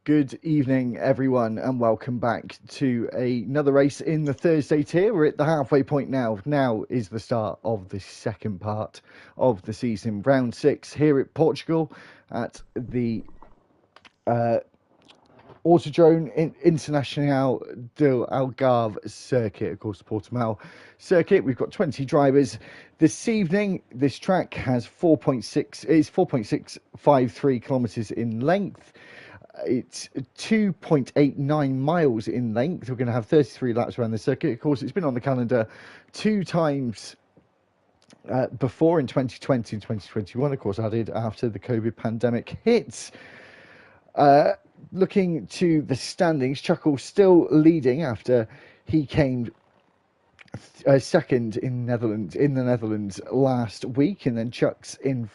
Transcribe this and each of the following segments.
Good evening, everyone, and welcome back to another race in the Thursday tier. We're at the halfway point now. Now is the start of the second part of the season, round 6 here at Portugal at the Autodrome Internacional do Algarve circuit, of course, the Portimao circuit. We've got 20 drivers this evening. This track has 4.653 kilometres in length. It's 2.89 miles in length. We're going to have 33 laps around the circuit. Of course, it's been on the calendar 2 times before, in 2020 and 2021, of course, added after the COVID pandemic hits. Looking to the standings, Chuckle still leading after he came second in the Netherlands last week, and then Chuck's in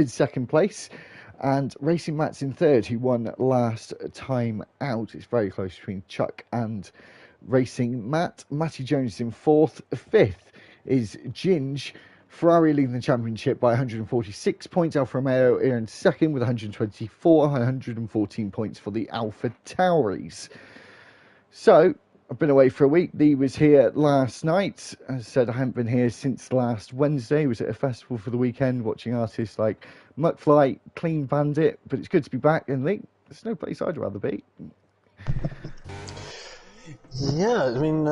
second place, and Racing Matt's in third, who won last time out. It's very close between Chuck and Racing Matt. Matty Jones in fourth. Fifth is Ginge. Ferrari leading the championship by 146 points. Alfa Romeo in second with 124, 114 points for the Alpha Tauris. So, I've been away for a week. Lee was here last night. As I said, I haven't been here since last Wednesday. I was at a festival for the weekend watching artists like Muckfly, Clean Bandit. But it's good to be back. And Lee, there's no place I'd rather be. Yeah, I mean,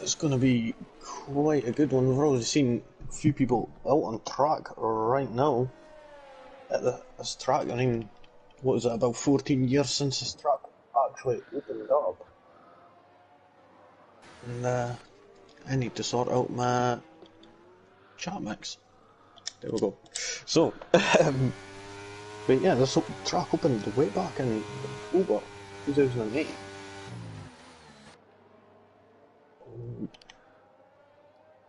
it's going to be quite a good one. We've already seen a few people out on track right now at this track. I mean, what is it, about 14 years since this track actually opened up? And I need to sort out my chat mix. There we go. So, but yeah, this track opened way back in October 2008.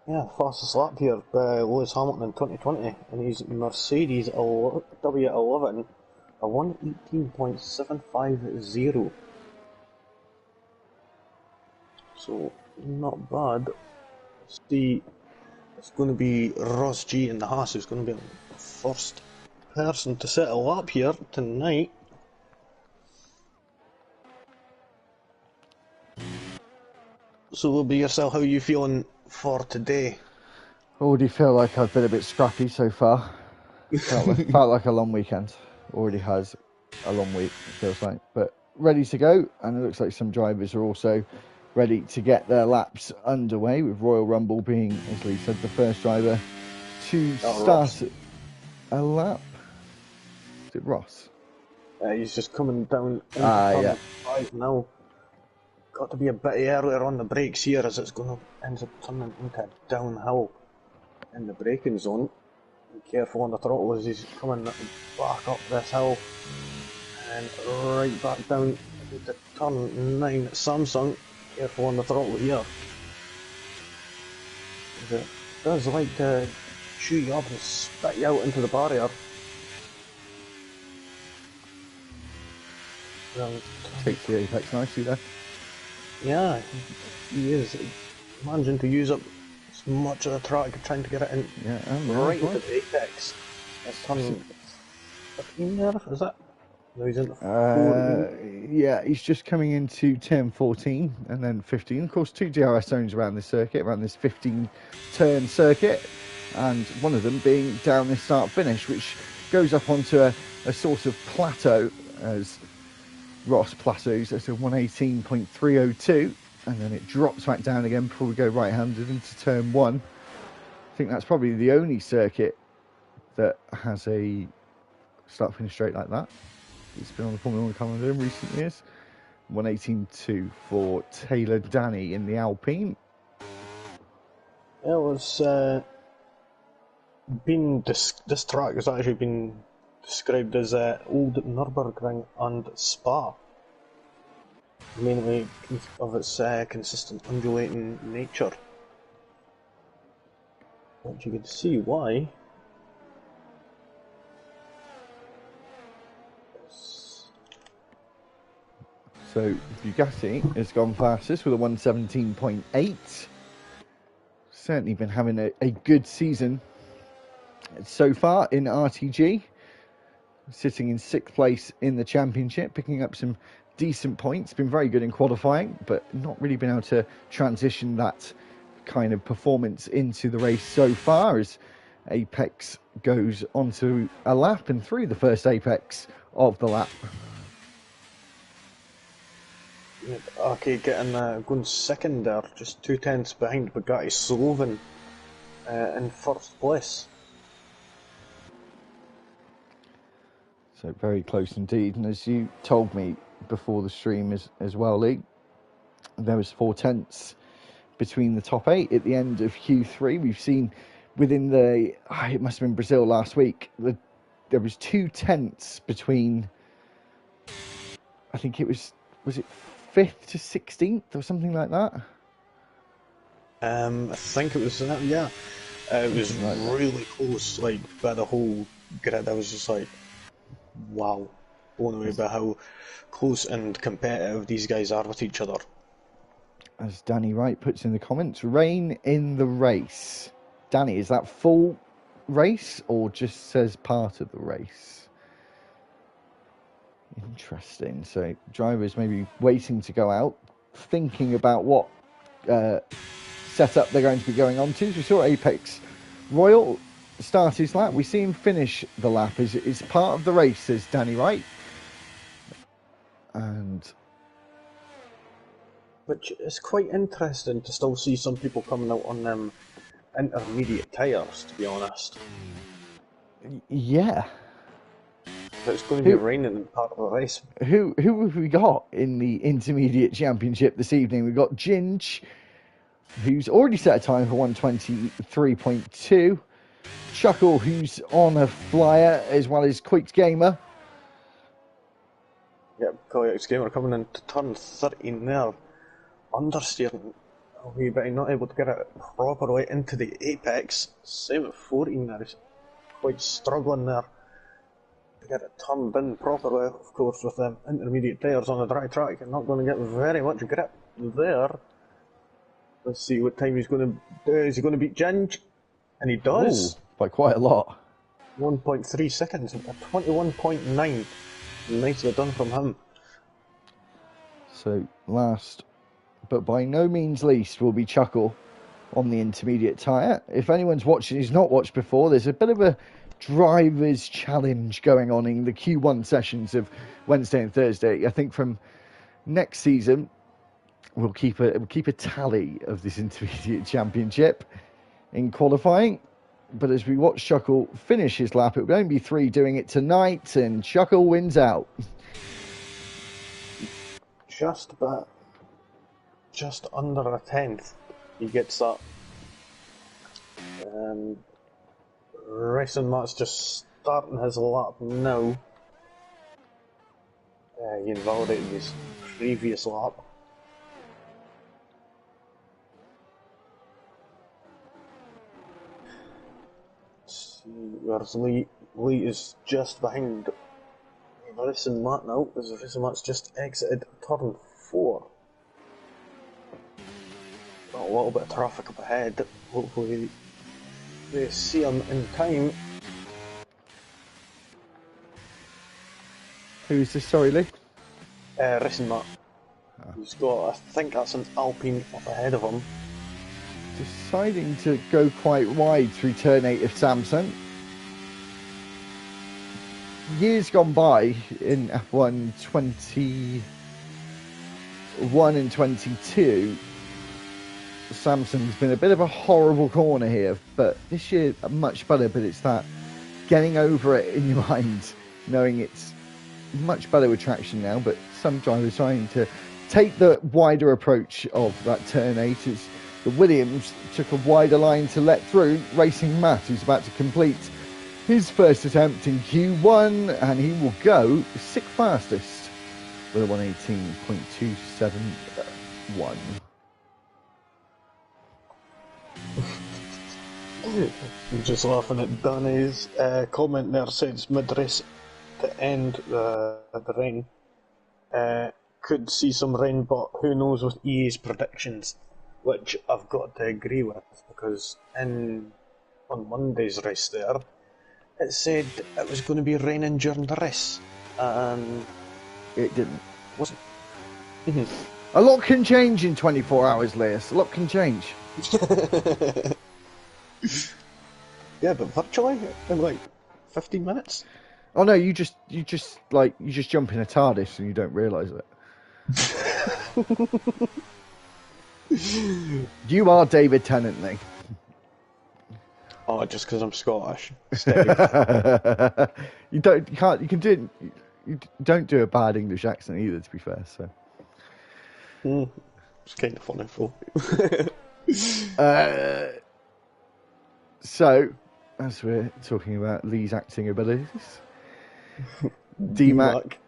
Yeah, fastest lap here by Lewis Hamilton in 2020, and his Mercedes W11, a 118.750. So, not bad. See, it's going to be Ross G in the Haas who's going to be the first person to set a lap here tonight. So, will be yourself, how are you feeling for today? Already feel like I've been a bit scrappy so far. Felt like a long weekend. Already has a long week, it feels like. But ready to go, and it looks like some drivers are also ready to get their laps underway, with Royal Rumble being, as Lee said, the first driver to start a lap. Is it Ross? He's just coming down yeah. 5 now. Got to be a bit earlier on the brakes here, as it's going to end up turning into downhill in the braking zone. Be careful on the throttle as he's coming back up this hill and right back down into turn 9 at Samsung. Careful on the throttle here. It does like to chew you up and spit you out into the barrier. Takes the apex nicely there. Yeah, he is managing to use up as much of the track, trying to get it in right into the apex. That's turn 15 there, is it? No, he's into 14. Yeah, he's just coming into turn 14 and then 15. Of course, 2 DRS zones around this circuit, around this 15-turn circuit, and one of them being down this start-finish, which goes up onto a sort of plateau, as Ross plateaus at a 118.302, and then it drops back down again before we go right-handed into turn 1. I think that's probably the only circuit that has a start-finish straight like that. It's been on the Formula 1 calendar in recent years. 118.2 for Taylor Danny in the Alpine. It was this track has actually been described as old Nürburgring and Spa, mainly of its consistent undulating nature, which you can see why. So Bugatti has gone fastest with a 117.8. Certainly been having a good season so far in RTG. sitting in 6th place in the championship, picking up some decent points. Been very good in qualifying, but not really been able to transition that kind of performance into the race so far, as Apex goes onto a lap and through the first Apex of the lap. Okay, going second there, just 2 tenths behind Bugatti Sloven in first place. So very close indeed, and as you told me before the stream as well, Lee, there was 4 tenths between the top 8 at the end of Q3. We've seen within it must have been Brazil last week, there was 2 tenths between, I think it was it 5th to 16th or something like that? I think it was, yeah. It was really close, like, by the whole grid. I was just like, wow, blown away by how close and competitive these guys are with each other. As Danny Wright puts in the comments, rain in the race. Danny, is that full race or just says part of the race? Interesting. So drivers maybe waiting to go out, thinking about what setup they're going to be going on to. We saw Apex Royal start his lap. We see him finish the lap. Is part of the race, says Danny Wright. And which is quite interesting to still see some people coming out on them intermediate tyres, to be honest. Yeah. But it's going to be raining in part of the race. Who have we got in the intermediate championship this evening? We've got Ginge, who's already set a time for 1:23.2. Chuckle, who's on a flyer, as well as Quakes Gamer. Yep, Quakes Gamer coming into turn 13 there. Understeering a wee bit, not able to get it properly into the apex. Same at 14 there, he's quite struggling there to get it turned in properly. Of course, with them intermediate tyres on a dry track, you're not going to get very much grip there. Let's see what time he's going to do. Is he going to beat Ginge? And he does. Ooh, by quite a lot. 1.3 seconds, 21.9. Nicely done from him. So last, but by no means least, will be Chuckle on the intermediate tyre. If anyone's watching who's not watched before, there's a bit of a driver's challenge going on in the Q1 sessions of Wednesday and Thursday. I think from next season, we'll keep a tally of this intermediate championship in qualifying. But as we watch Chuckle finish his lap, it will only be 3 doing it tonight, and Chuckle wins out. Just under a tenth, he gets that. Racing Matt's just starting his lap now. He invalidated his previous lap. Let's see, where's Lee? Lee is just behind Racing Matt now, as Racing Matt's just exited turn 4. Got a little bit of traffic up ahead. Hopefully they see him in time. Who's this? Sorry, Lee? Racing Matt. He's got, I think that's an Alpine up ahead of him. Deciding to go quite wide through turn 8 of Samsung. Years gone by in F1 21 and 22, Samsung's been a bit of a horrible corner here, but this year much better. But it's that getting over it in your mind, knowing it's much better with traction now. But some drivers trying to take the wider approach of that turn 8 as the Williams took a wider line to let through Racing Matt, who's about to complete his first attempt in Q1, and he will go 6th fastest with a 118.271. I'm just laughing at Danny's comment there. Says mid-race to end the rain. Could see some rain, but who knows with EA's predictions, which I've got to agree with, because on Monday's race there, it said it was going to be raining during the race, and It didn't. wasn't. A lot can change in 24 hours, Lewis. A lot can change. Yeah, but virtually in like 15 minutes. Oh no, you just jump in a TARDIS and you don't realise it. You are David Tennant, Lee. Oh, just because I'm Scottish. You don't do a bad English accent either, to be fair. So. It's kind of funny, Phil. So, as we're talking about Lee's acting abilities, D-Mac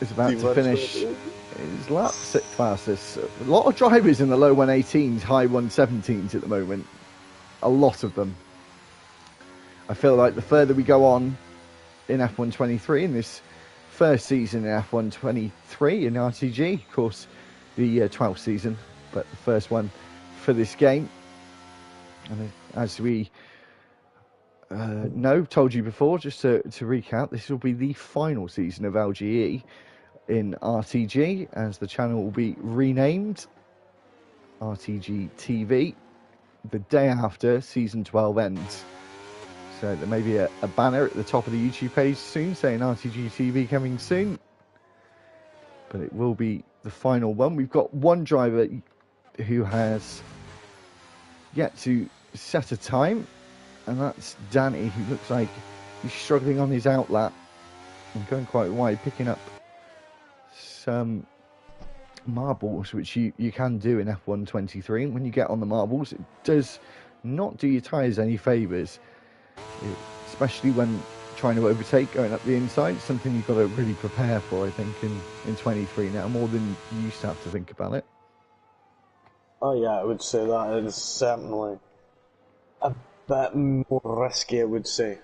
is about to finish his lap, sixth fastest. A lot of drivers in the low 118s, high 117s at the moment. A lot of them. I feel like the further we go on in F123, in this first season in F123 in RTG, of course, the 12th season, but the first one for this game. And as we told you before, just to recap, this will be the final season of LGE in RTG, as the channel will be renamed RTG TV the day after season 12 ends. So there may be a banner at the top of the YouTube page soon saying RTG TV coming soon, but it will be the final one. We've got one driver who has yet to set a time, and that's Danny, who looks like he's struggling on his outlap and going quite wide, picking up some marbles, which you can do in F123. When you get on the marbles, it does not do your tyres any favours, especially when trying to overtake going up the inside. It's something you've got to really prepare for, I think, in 23 now, more than you used to have to think about it. Oh yeah, I would say that is certainly a bit more risky, I would say.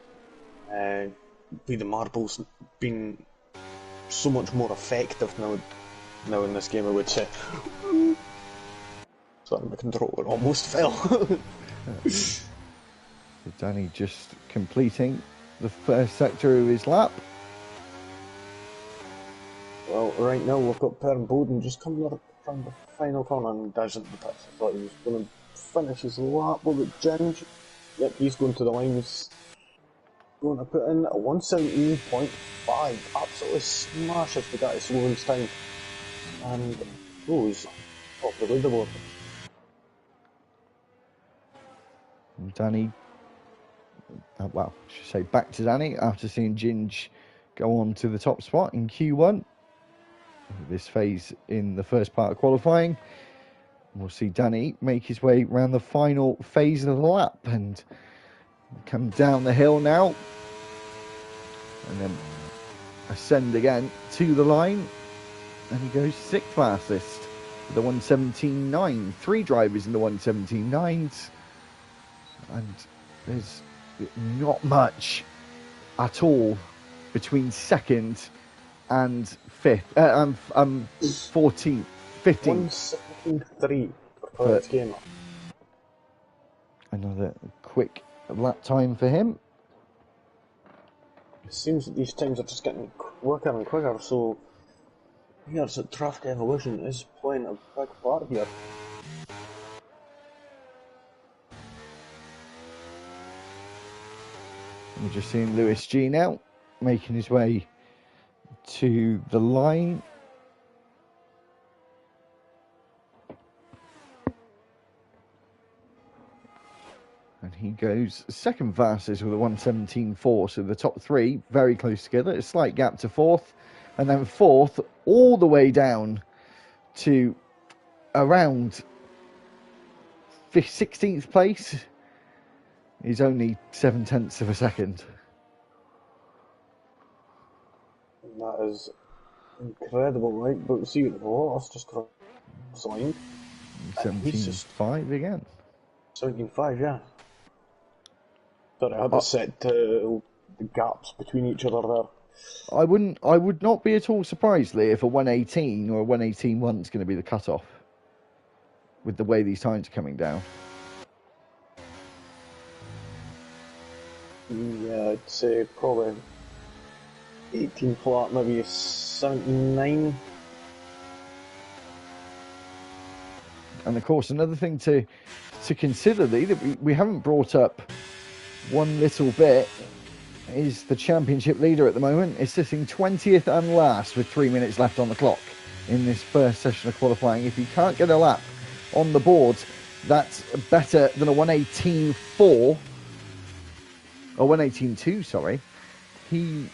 With the marbles being so much more effective now in this game, I would say. Sorry, my controller almost fell. So Danny just completing the first sector of his lap. Well, right now we've got Per and Bowden just coming up from the final corner and dives into the pits. I thought he was going to finish his lap with Ginge. Yep, he's going to the line. He's going to put in a 117.5. Absolutely smashes the guy Sloan's time. And goes off the leaderboard. Danny, I should say back to Danny after seeing Ginge go on to the top spot in Q1. This phase in the first part of qualifying. We'll see Danny make his way around the final phase of the lap and come down the hill now. And then ascend again to the line. And he goes sixth fastest with the 117.9. 3 drivers in the 117.9s. And there's not much at all between second and 14th, 15th. 117.3 for this game. Another quick lap time for him. It seems that these times are just getting quicker and quicker, so here's that draft evolution is playing a big part here. We're just seeing Lewis G now making his way to the line. And he goes second fastest with a 117.4, so the top 3 very close together. A slight gap to fourth, and then fourth all the way down to around 16th place is only 0.7 of a second. And that is incredible, right? But we see what the loss just crossed the line. 17.5 again. 17.5, yeah. Sorry, I had to set the gaps between each other there. I would not be at all surprised, Lee, if a 118 or a 118.1 is going to be the cutoff with the way these times are coming down. Yeah, I'd say probably 18 flat, maybe 79. And of course, another thing to consider, Lee, that we haven't brought up one little bit is the championship leader at the moment is sitting 20th and last with 3 minutes left on the clock in this first session of qualifying. If he can't get a lap on the board, that's better than a 118.4 or 118.2, sorry. He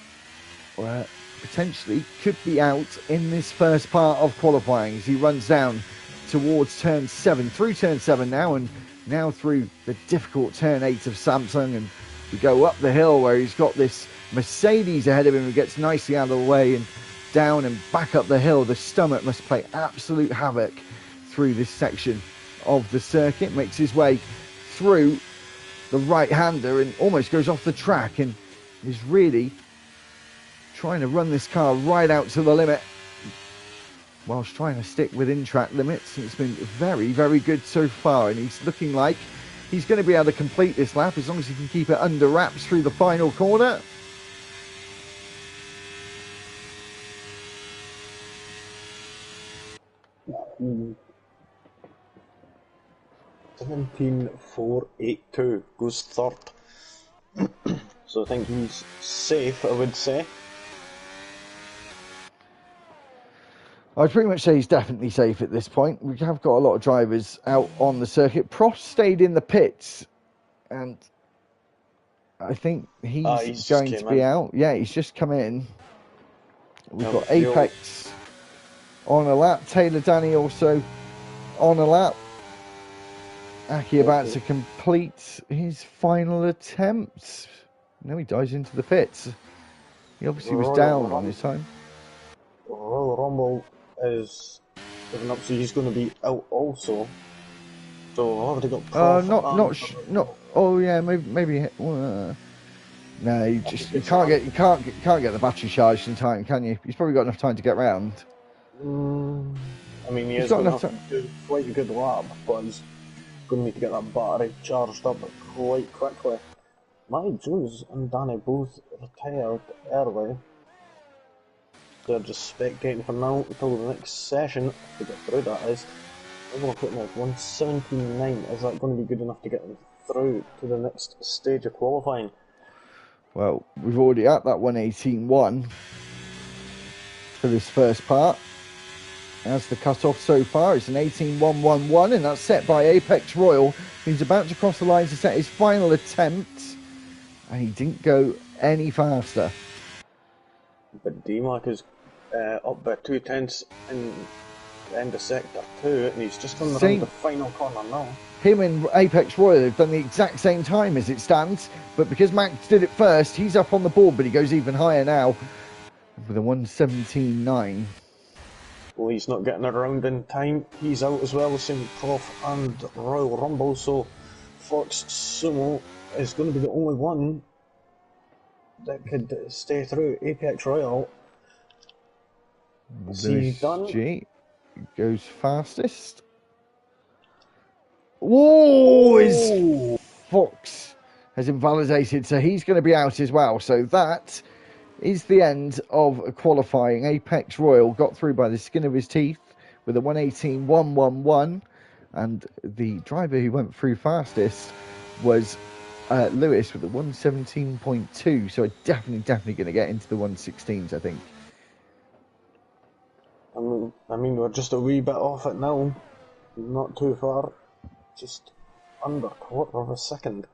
potentially could be out in this first part of qualifying as he runs down towards turn 7, through turn 7 now, and now through the difficult turn 8 of Samsung, and we go up the hill where he's got this Mercedes ahead of him who gets nicely out of the way, and down and back up the hill. The stomach must play absolute havoc through this section of the circuit, makes his way through the right-hander and almost goes off the track, and is really trying to run this car right out to the limit whilst trying to stick within track limits. It's been very, very good so far, and he's looking like he's going to be able to complete this lap as long as he can keep it under wraps through the final corner. Mm. 17.482 goes third. So I think he's safe, I would say. I'd pretty much say he's definitely safe at this point. We have got a lot of drivers out on the circuit. Prost stayed in the pits, and I think he's going to be out. Yeah, he's just come in. We've got Apex on a lap. Taylor Danny also on a lap. Aki about to complete his final attempt. Now he dives into the pits. He obviously was down on his time. Royal Rumble is giving up, so he's going to be out also. So I've already got Prof. Not. Oh yeah, maybe. No, you can't get the battery charged in time, can you? He's probably got enough time to get round. I mean, he's got enough to do quite a good lap, but he's going to need to get that battery charged up quite quickly. Mike Jones and Danny both retired early. They're just spectating for now until the next session to get through. That is, I'm going to put him at 179. Is that going to be good enough to get him through to the next stage of qualifying? Well, we've already at that 118.1 for this first part. As the cut-off so far, it's an 18.111, and that's set by Apex Royal. He's about to cross the line to set his final attempt, and he didn't go any faster. But D-Mac is up by 2/10 in the end of sector 2, and he's just going around the final corner now. Him and Apex Royal have done the exact same time as it stands, but because Max did it first, he's up on the board, but he goes even higher now with a 117.9. Well, he's not getting around in time. He's out as well, same Prof and Royal Rumble, so Fox Sumo is going to be the only one that could stay through. Apex Royal. Is he done? G goes fastest. Whoa! His Fox has invalidated, so he's going to be out as well. So that is the end of qualifying. Apex Royal got through by the skin of his teeth with a 118.111, and the driver who went through fastest was Lewis with a 117.2. So definitely going to get into the 116s, I think. I mean, we're just a wee bit off it now. Not too far. Just under a quarter of a second.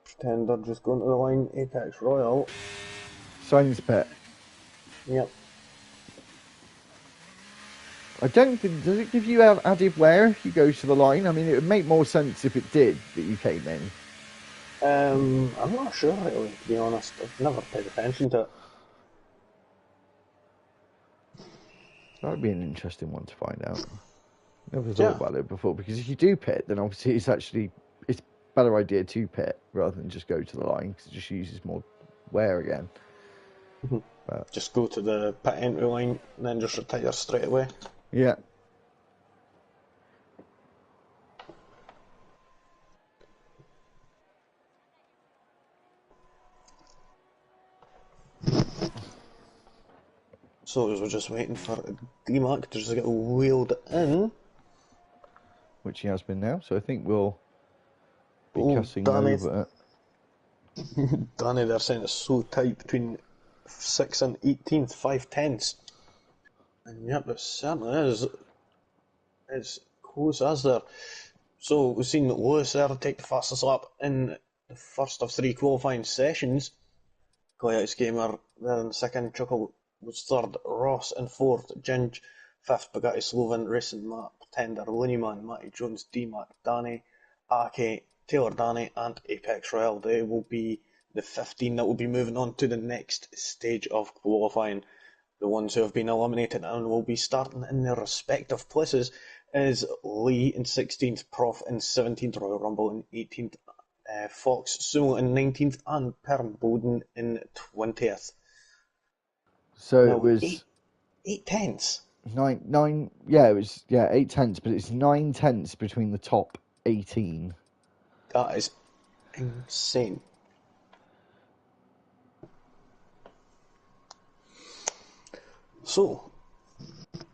Pretender just going to the line. Apex Royal. Signs pit. Yep. I don't think, does it give you added wear if you go to the line? I mean, it would make more sense if it did that you came in. I'm not sure really, to be honest. I've never paid attention to it. That would be an interesting one to find out. Never thought about it before, because if you do pit, then obviously it's a better idea to pit rather than just go to the line, because it just uses more wear again. Just go to the pit entry line and then just retire straight away. Yeah. So we're just waiting for D-Mac to just get wheeled in. Which he has been now, so I think we'll be Oh, cussing Danny, over. Danny, they're saying it's so tight between 6th and 18th, 5/10ths. And yep, it certainly is. It's close as there. So we've seen Lewis there take the fastest lap in the first of 3 qualifying sessions. Coyote's Gamer there in second, Chuckle was third, Ross in fourth, Ginge fifth, Bugatti Sloven, Racing Matt, Pretender, Looneyman, Matty Jones, D-Mac, Danny, Ake, Taylor Danny, and Apex Royale. They will be the 15 that will be moving on to the next stage of qualifying. The ones who have been eliminated and will be starting in their respective places is Lee in 16th, Prof in 17th, Royal Rumble in 18th, Fox Sumo in 19th, and Perm Bowden in 20th. So Now, it was eight tenths. nine. Yeah, it was 8/10, but it's 9/10 between the top 18. That is insane. So,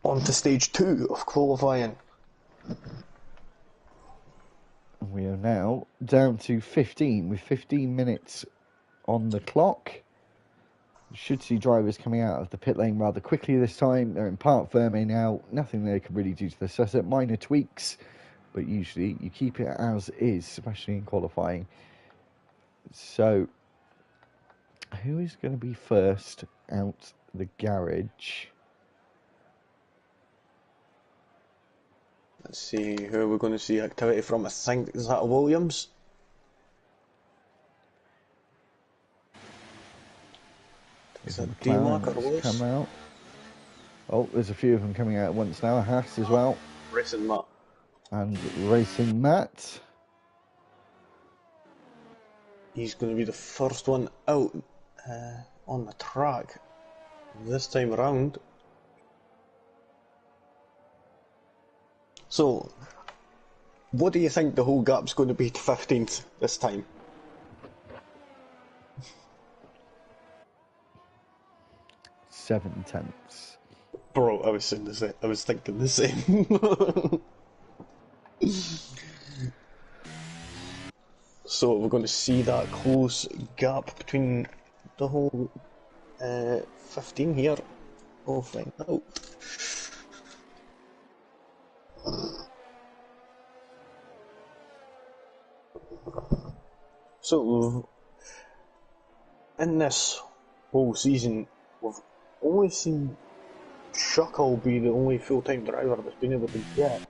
on to stage 2 of qualifying. We are now down to 15 with 15 minutes on the clock. We should see drivers coming out of the pit lane rather quickly this time. They're in Parc Ferme now. Nothing they can really do to the setup. Minor tweaks, but usually you keep it as is, especially in qualifying. So, who is going to be first out the garage? Let's see who we're going to see activity from. I think, is that Williams? Is that D-Mac or Lewis? Come out. Oh, there's a few of them coming out at once now. Haas as well. Racing Matt. And Racing Matt. He's going to be the first one out on the track this time around. So, what do you think the whole gap's going to be to 15th this time? Seven tenths. Bro, I was saying the same. I was thinking the same. So we're going to see that close gap between the whole 15 here. We'll find out. So, in this whole season, we've only seen Chuckle be the only full-time driver that's been able to get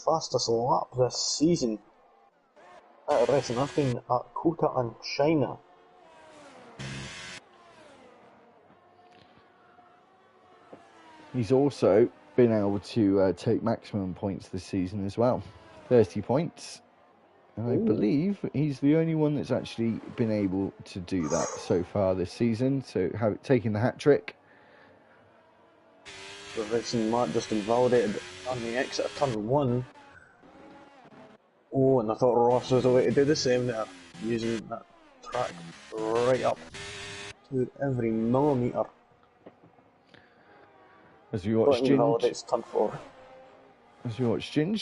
fastest lap this season at a racing. I've been at Kota and China. He's also been able to take maximum points this season as well. 30 points. And I believe he's the only one that's actually been able to do that so far this season. So taking the hat trick. The racing Matt just invalidated on the exit of turn 1. Oh, and I thought Ross was the way to do the same there, using that track right up to every millimetre. As we watch Ginge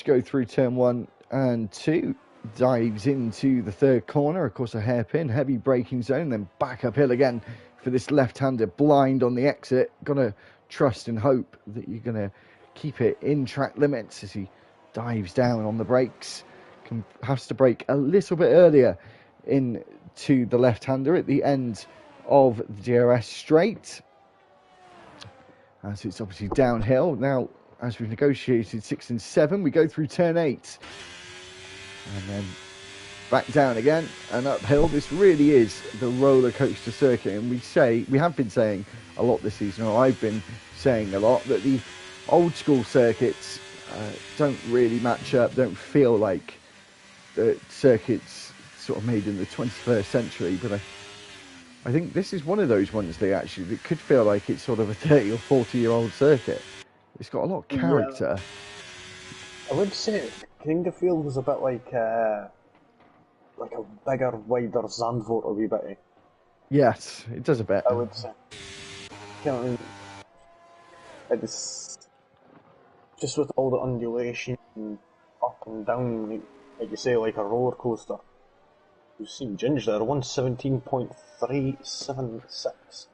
go through turn 1 and 2, dives into the third corner, of course a hairpin, heavy braking zone, then back uphill again for this left-hander blind on the exit. Gonna trust and hope that you're gonna keep it in track limits as he dives down on the brakes. Has to brake a little bit earlier into the left-hander at the end of the DRS straight, as it's obviously downhill. Now, as we've negotiated 6 and 7, we go through turn 8 and then back down again and uphill. This really is the roller coaster circuit, and we have been saying a lot this season, or I've been saying a lot, that the old school circuits don't really match up, don't feel like the circuits sort of made in the 21st century, but I think this is one of those ones that could feel like it's sort of a 30 or 40 year old circuit. It's got a lot of Yeah, character. I would say it kind of feels a bit like a bigger, wider Zandvoort a wee bit. Yes, it does a bit. I would say. You know, what I mean, it's just with all the undulation up and down, like you say, like a roller coaster. You've seen Ginge there, 117.376.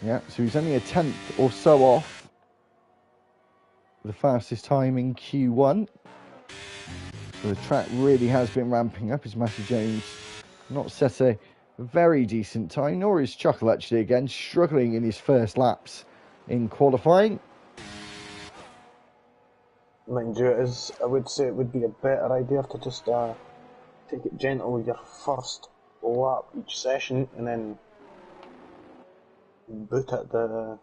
Yeah, so he's only a tenth or so off the fastest time in Q1. So the track really has been ramping up as Matthew Jones not set a very decent time, nor is Chuckle actually again struggling in his first laps in qualifying. Mind you, I would say it would be a better idea to just take it gentle your first lap each session and then boot at the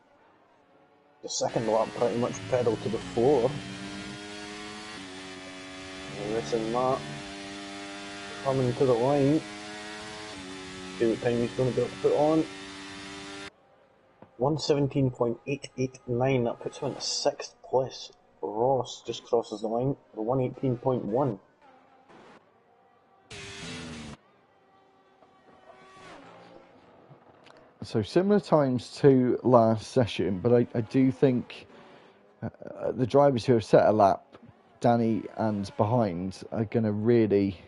second lap pretty much pedal to the floor. And this and that. Coming to the line. See what time he's going to be able to put on. 117.889, that puts him into 6th place. Ross just crosses the line for 118.1. So similar times to last session, but I do think the drivers who have set a lap, Danny and behind, are going to really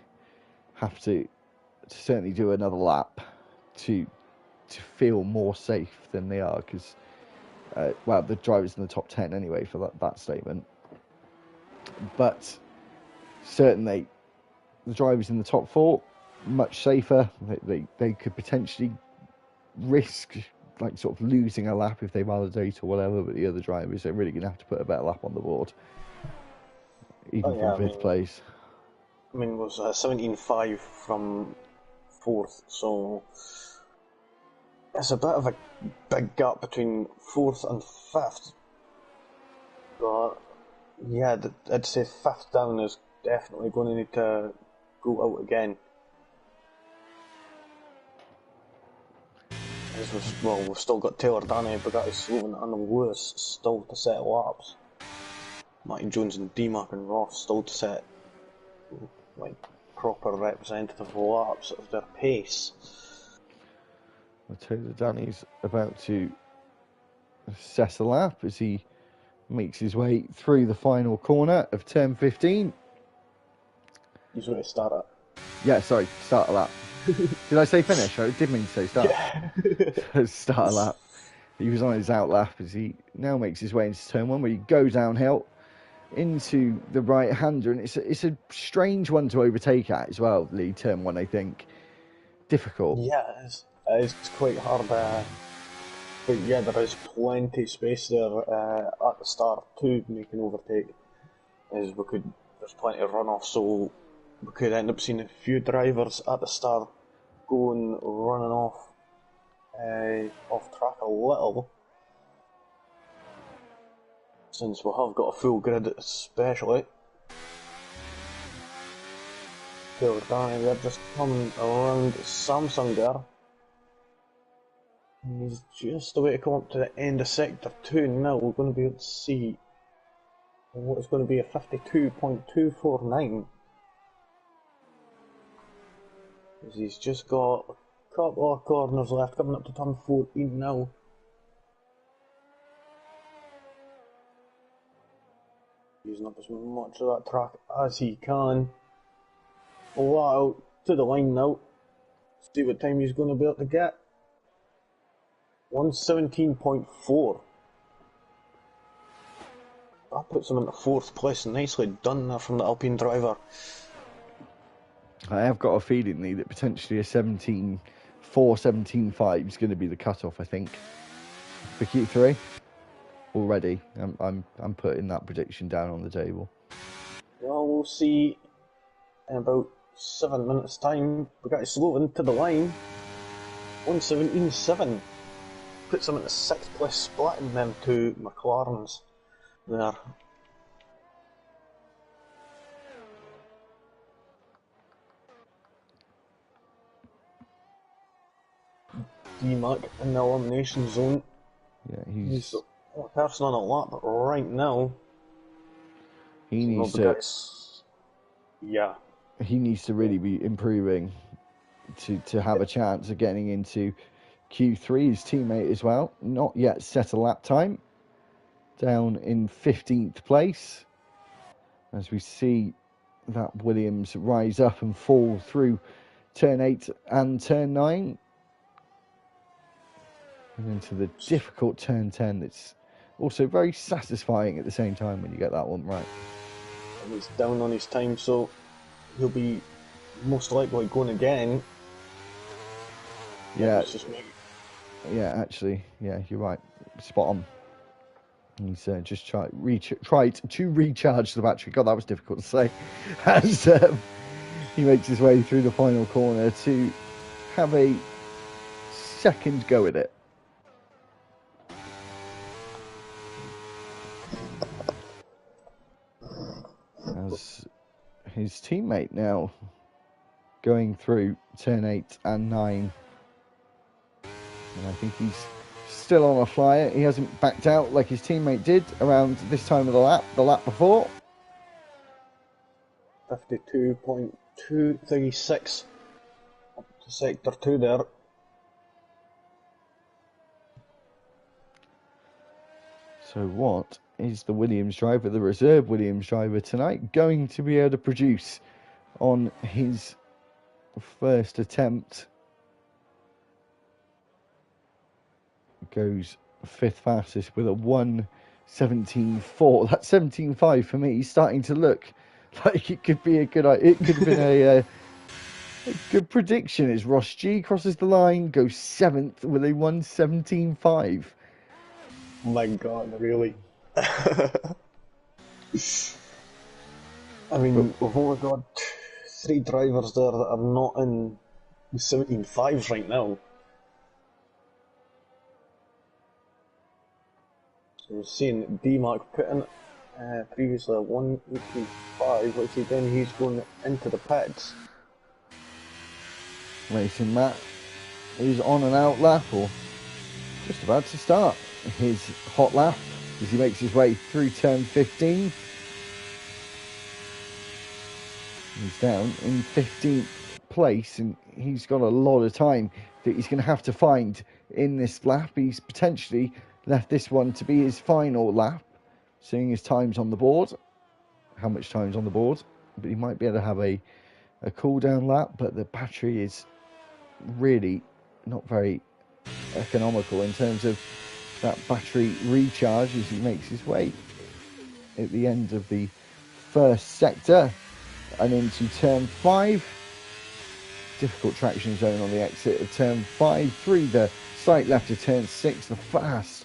have to certainly do another lap to feel more safe than they are, because well, the drivers in the top 10 anyway for that statement, but certainly the drivers in the top 4 much safer. They could potentially risk like sort of losing a lap if they validate or whatever, but the other drivers are really going to have to put a better lap on the board, even Oh yeah, from 5th place. I mean, it was 17.5 from 4th, so it's a bit of a big gap between 4th and 5th. But yeah, I'd say 5th down is definitely going to need to go out again. We've still got Taylor Danny, Bugatti Sloven and Lewis still to set laps. Martin Jones and D-Mark and Ross still to set like proper representative laps of their pace. Taylor Danny's about to set a lap as he makes his way through the final corner of turn 15. He's ready to start it. Yeah, sorry, start a lap. Did I say finish? I did mean to say start. Yeah. Start a lap. He was on his out lap as he now makes his way into turn 1, where he goes downhill into the right-hander, and it's a strange one to overtake at as well, Lee, turn 1, I think. Difficult. Yeah, it's quite hard, but yeah, there is plenty of space there at the start to make an overtake. There's plenty of runoff, so we could end up seeing a few drivers at the start running off track a little, since we have got a full grid especially. Taylor Danny, they're just coming around Samsung there. And he's just about to come up to the end of sector 2 now. We're going to be able to see what is going to be a 52.249. He's just got a couple of corners left, coming up to turn 14 now. Using up as much of that track as he can. Wow, to the line now. See what time he's going to be able to get. 117.4. That puts him into 4th place. Nicely done there from the Alpine driver. I have got a feeling, Lee, that potentially a 17.4, 17.5 is going to be the cut-off, I think, for Q3 already. I'm putting that prediction down on the table. Well, we'll see in about 7 minutes' time. We got Sloven to the line. 117.7. Puts him into 6th place, splitting them two McLarens there. D-Mac in the elimination zone. Yeah, He's the only person on a lap right now. he needs to really be improving to have a chance of getting into Q3. His teammate as well, not yet set a lap time, down in 15th place, as we see that Williams rise up and fall through turn 8 and turn 9 and into the difficult turn 10. That's also very satisfying at the same time when you get that one right. And he's down on his time, so he'll be most likely going again. Yeah, it's just me. Yeah, actually, yeah, you're right. Spot on. He's just tried to recharge the battery. God, that was difficult to say. As he makes his way through the final corner to have a second go at it. As his teammate now going through turn 8 and 9. And I think he's still on a flyer. He hasn't backed out like his teammate did around this time of the lap before. 52.236 up to sector 2 there. So what is the Williams driver, the reserve Williams driver tonight, going to be able to produce on his first attempt? Goes fifth fastest with a 1:17.4. That 17.5 for me is starting to look like it could be a good. It could have been a good prediction. As Ross G crosses the line, goes 7th with a 1:17.5. My God, really? I mean, we've only got 3 drivers there that are not in the 17.5s right now. So we're seeing D-Mark putting previously a 1:85, which then he's going into the pits. Racing Matt is on an out lap, or just about to start his hot lap as he makes his way through turn 15. He's down in 15th place, and he's got a lot of time that he's going to have to find in this lap. He's potentially left this one to be his final lap, seeing his times on the board, how much time's on the board, but he might be able to have a cool down lap, but the battery is really not very economical in terms of that battery recharge as he makes his way at the end of the first sector and into turn 5. Difficult traction zone on the exit of turn 5, through the slight left of turn 6, the fast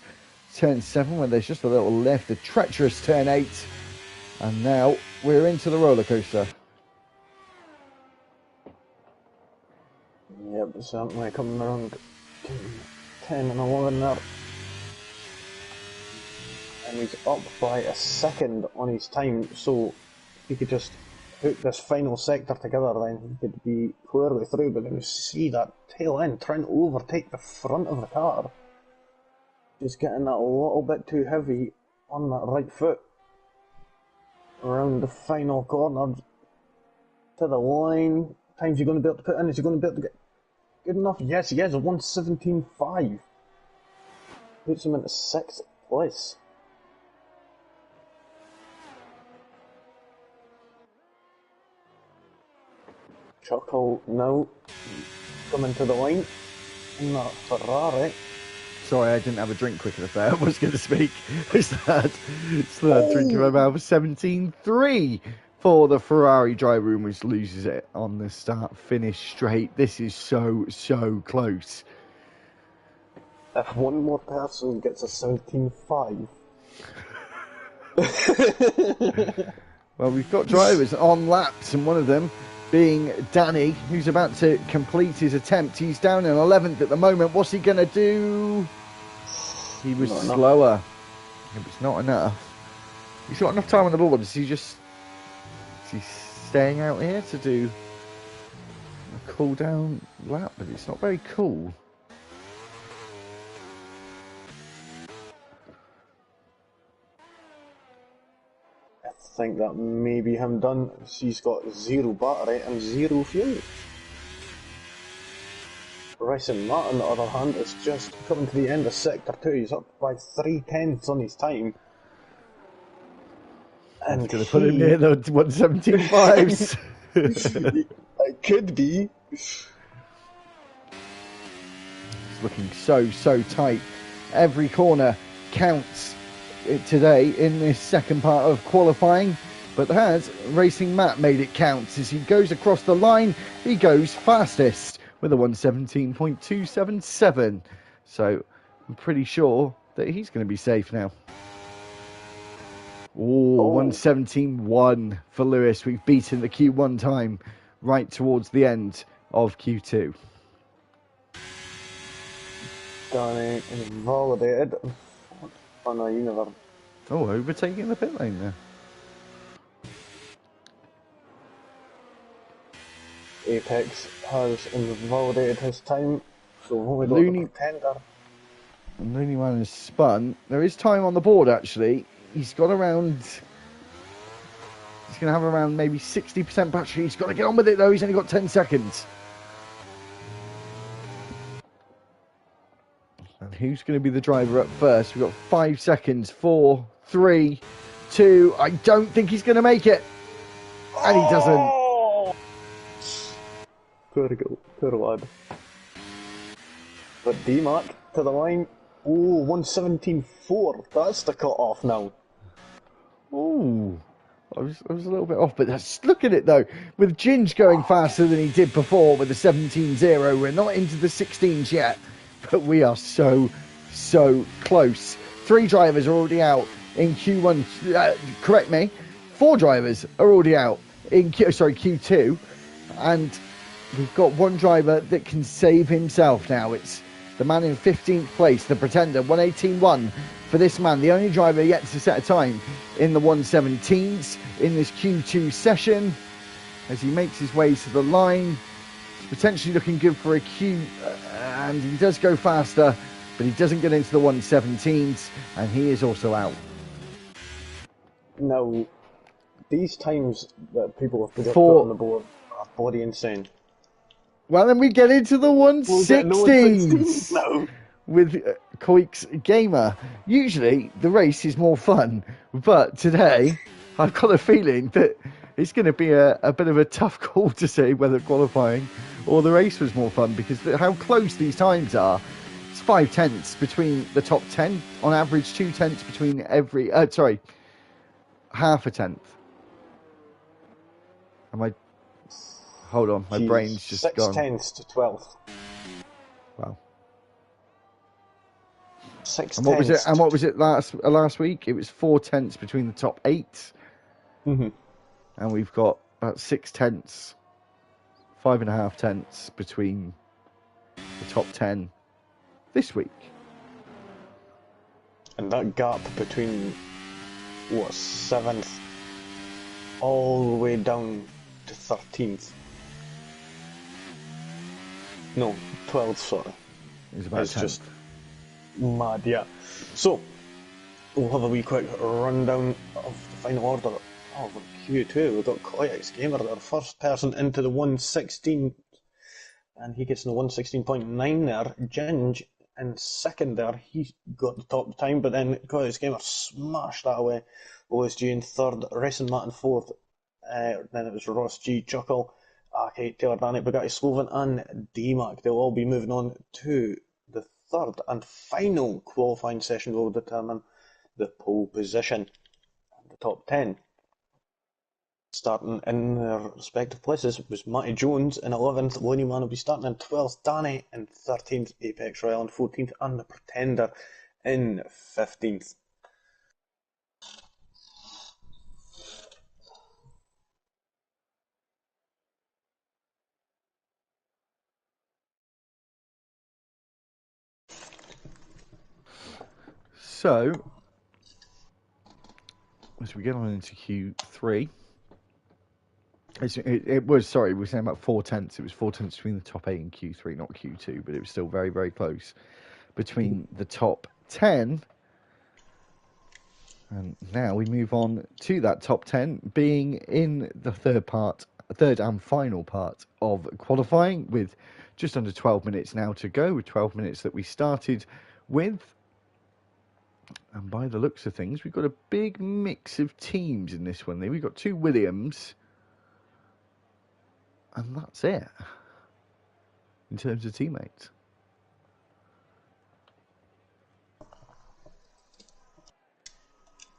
turn 7 where there's just a little lift, the treacherous turn 8, and now we're into the roller coaster. Yep, certainly coming around 10 and 11 there. And he's up by a second on his time, so if he could just hook this final sector together, then he could be clearly through. But then you see that tail end trying to overtake the front of the car. Just getting that a little bit too heavy on that right foot. Around the final corner to the line. Time's he going to be able to put in? Is he going to be able to get good enough? Yes, he is. A 1:17.5. Puts him into 6th place. Chuckle now coming to the line in that Ferrari. Sorry, I didn't have a drink quick enough there. I was going to speak. It's that drink in my mouth. 17.3 for the Ferrari driver, who loses it on the start finish straight. This is so close. If one more person gets a 17.5. Well, we've got drivers on laps, and one of them being Danny, who's about to complete his attempt. He's down in 11th at the moment. What's he going to do? He was slower. It was not enough. He's got enough time on the board. Is he staying out here to do a cool down lap? But it's not very cool. think that may be him done. He's got 0 battery and 0 fuel. Racing Matt, on the other hand, is just coming to the end of Sector 2. He's up by 3/10 on his time. And it's going to put him near the 117.5s. It could be. It's looking so tight. Every corner counts today in this second part of qualifying, but has Racing Matt made it count? As he goes across the line, he goes fastest with a 117.277. So I'm pretty sure that he's going to be safe now. Oh, 117.1 for Lewis. We've beaten the Q1 time right towards the end of Q2. Danny invalidated. Oh no, you never. Oh, overtaking the pit lane there. Apex has invalidated his time, so we've only got the Pretender. And Looney Man has spun. There is time on the board, actually. He's got around... He's going to have around maybe 60% battery. He's got to get on with it, though. He's only got 10 seconds. And who's going to be the driver up first? We've got 5 seconds. 4, 3, 2... I don't think he's going to make it. And he doesn't. Poor lad. But D-Mac to the line. Oh, 117.4. That's the cut-off now. Oh, I was a little bit off, but look at it though. With Ginge going faster than he did before with the 17.0, we're not into the 16s yet, but we are so close. 3 drivers are already out in Q1. Correct me. 4 drivers are already out in Q2, and we've got 1 driver that can save himself now. It's the man in 15th place, the Pretender, 118.1 for this man. The only driver yet to set a time in the 117s in this Q2 session. As he makes his way to the line, potentially looking good for a Q, and he does go faster, but he doesn't get into the 117s, and he is also out. Now, these times that people have put on the board are bloody insane. Well, then we get into the 116s 116s now. With Koik's Gamer. Usually the race is more fun, but today I've got a feeling that it's going to be a bit of a tough call to say whether qualifying or the race was more fun, because how close these times are. It's 5 tenths between the top 10, on average 2 tenths between every... half a tenth. Hold on, my brain's just 6 gone. 10ths to 12th. Wow. 6 and what was it? And what was it last week? It was 4 tenths between the top 8. Mm-hmm. And we've got about 6 tenths, 5.5 tenths between the top 10 this week. And that gap between 7th all the way down to 13th. No, 12th, sorry. It's just mad, yeah. So, we'll have a wee quick rundown of the final order of Q2. We've got Koik's Gamer, our first person into the 116, and he gets in the 116.9 there. Ginge in second there, he got the top time, but then Koik's Gamer smashed that away. OSG in third, Racing Matt in fourth, then it was Ross G, Chuckle, Arcade, Taylor Danny, Bugatti Sloven, and D-Mac. They'll all be moving on to the third and final qualifying session. Will determine the pole position and the top 10. Starting in their respective places was Matty Jones in 11th, Looney Man will be starting in 12th, Danny in 13th, Apex Royale in 14th, and the Pretender in 15th. So, as we get on into Q3, it was, sorry, we were saying about 4 tenths. It was 4 tenths between the top 8 and Q3, not Q2, but it was still very, very close between the top 10. And now we move on to that top 10, being in the third and final part of qualifying, with just under 12 minutes now to go, with 12 minutes that we started with. And by the looks of things, we've got a big mix of teams in this one. We've got 2 Williams, and that's it in terms of teammates.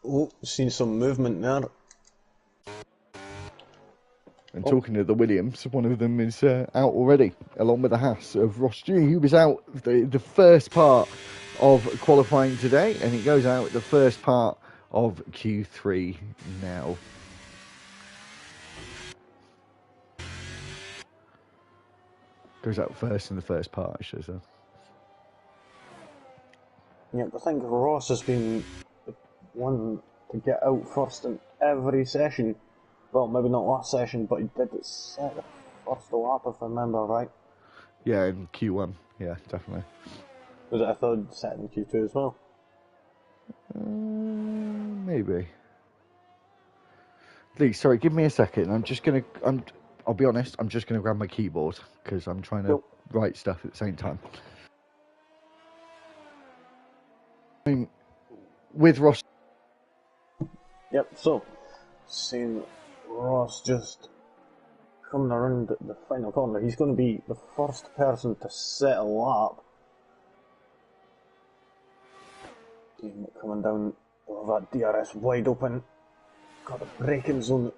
Oh, seen some movement there. And talking to the Williams, one of them is out already, along with the Haas of Ross G, who was out the first part of qualifying today, and he goes out the first part of Q3 now. Goes out first in the first part, I should say. Yeah, I think Ross has been the one to get out first in every session. Well, maybe not last session, but he did it set the first lap, if I remember right. Yeah, in Q1. Yeah, definitely. Was it a third set in Q2 as well? Maybe. Lee, sorry, give me a second. I'll be honest, I'm just gonna grab my keyboard because I'm trying to write stuff at the same time. With Ross. Yep, so seeing Ross just coming around the final corner, he's going to be the first person to set a lap. Coming down with that DRS wide open, got the braking zone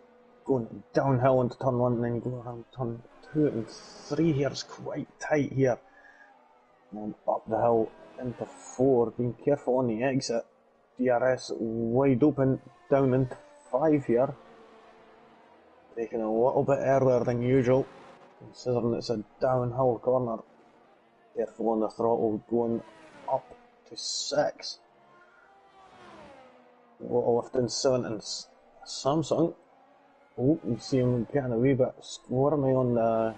going downhill into turn 1, and then you go around turn 2 and 3 here. It's quite tight here. And then up the hill into 4, being careful on the exit. DRS wide open down into 5 here. Braking a little bit earlier than usual, considering it's a downhill corner. Careful on the throttle, going up to 6. A little lift in 7 and Samsung. Oh, you see him getting a wee bit squirmy on the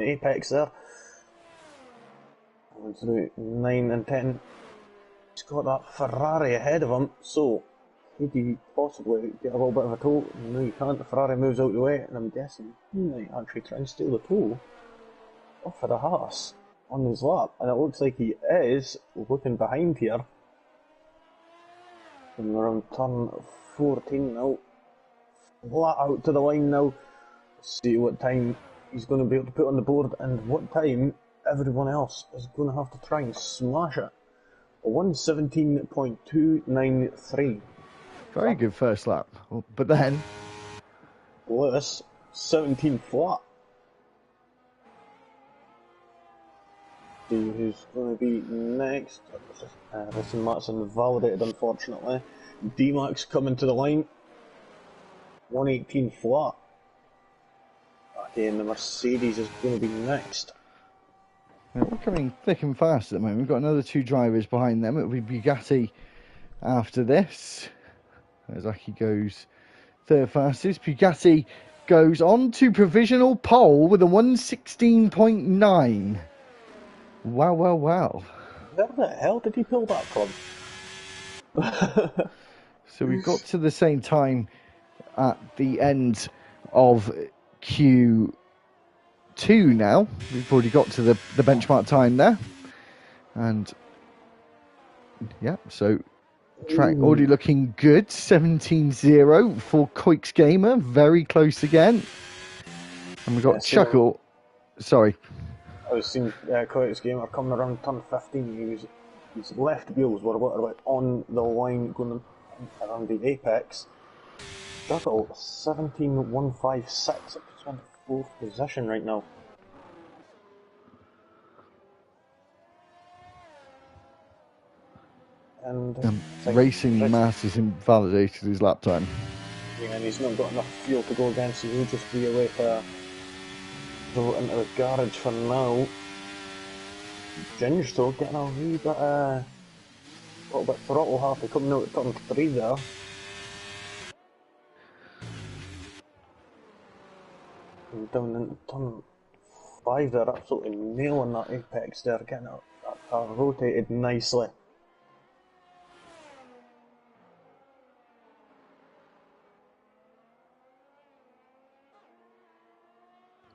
apex there. Going through 9 and 10. He's got that Ferrari ahead of him, so could he possibly get a little bit of a tow? No, you can't. The Ferrari moves out the way, and I'm guessing he might actually try and steal the tow off of the Haas on his lap. And it looks like he is looking behind here. And we're on turn 14 now. Flat out to the line now. See what time he's going to be able to put on the board and what time everyone else is going to have to try and smash it. 1:17.293. Very good first lap, but then Lewis 17 flat. See who's going to be next. Listen, that's invalidated, unfortunately. D-Max coming to the line. 118 flat. Okay, and the Mercedes is going to be next. we're coming thick and fast at the moment. We've got another 2 drivers behind them. It'll be Bugatti after this. Zaki goes third fastest. Bugatti goes on to provisional pole with a 1:16.9. Wow, wow, wow. Where the hell did he pull that from? So we've got to the same time at the end of Q2 now. We've already got to the benchmark time there. And yeah, so track already looking good. 17-0 for Koix Gamer. Very close again. And we've got Chuckle. Sorry. I was seeing Koix Gamer coming around turn 15. His left wheels were literally on the line going around the apex. Chuckle 17.156. It's on the 4th position right now. And Racing Masters invalidated his lap time. Yeah, and he's not got enough fuel to go against, so he'll just be away to go into the garage for now. Ginger's though getting a wee bit, little bit throttle happy coming out at turn 3 there. And down into turn 5 there, absolutely nailing that apex there, getting that car rotated nicely.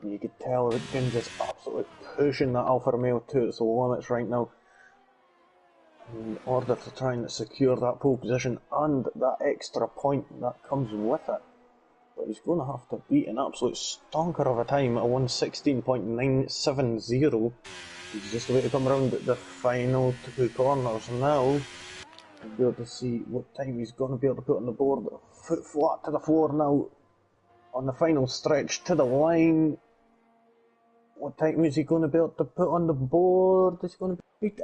You could tell that Ginger's absolutely pushing that Alfa Romeo to its limits right now in order to try and secure that pole position and that extra point that comes with it. But he's going to have to beat an absolute stonker of a time at 1:16.970. He's just about to come around the final two corners now. We'll be able to see what time he's going to be able to put on the board. Foot flat to the floor now on the final stretch to the line. What time is he going to be able to put on the board? Is he going to beat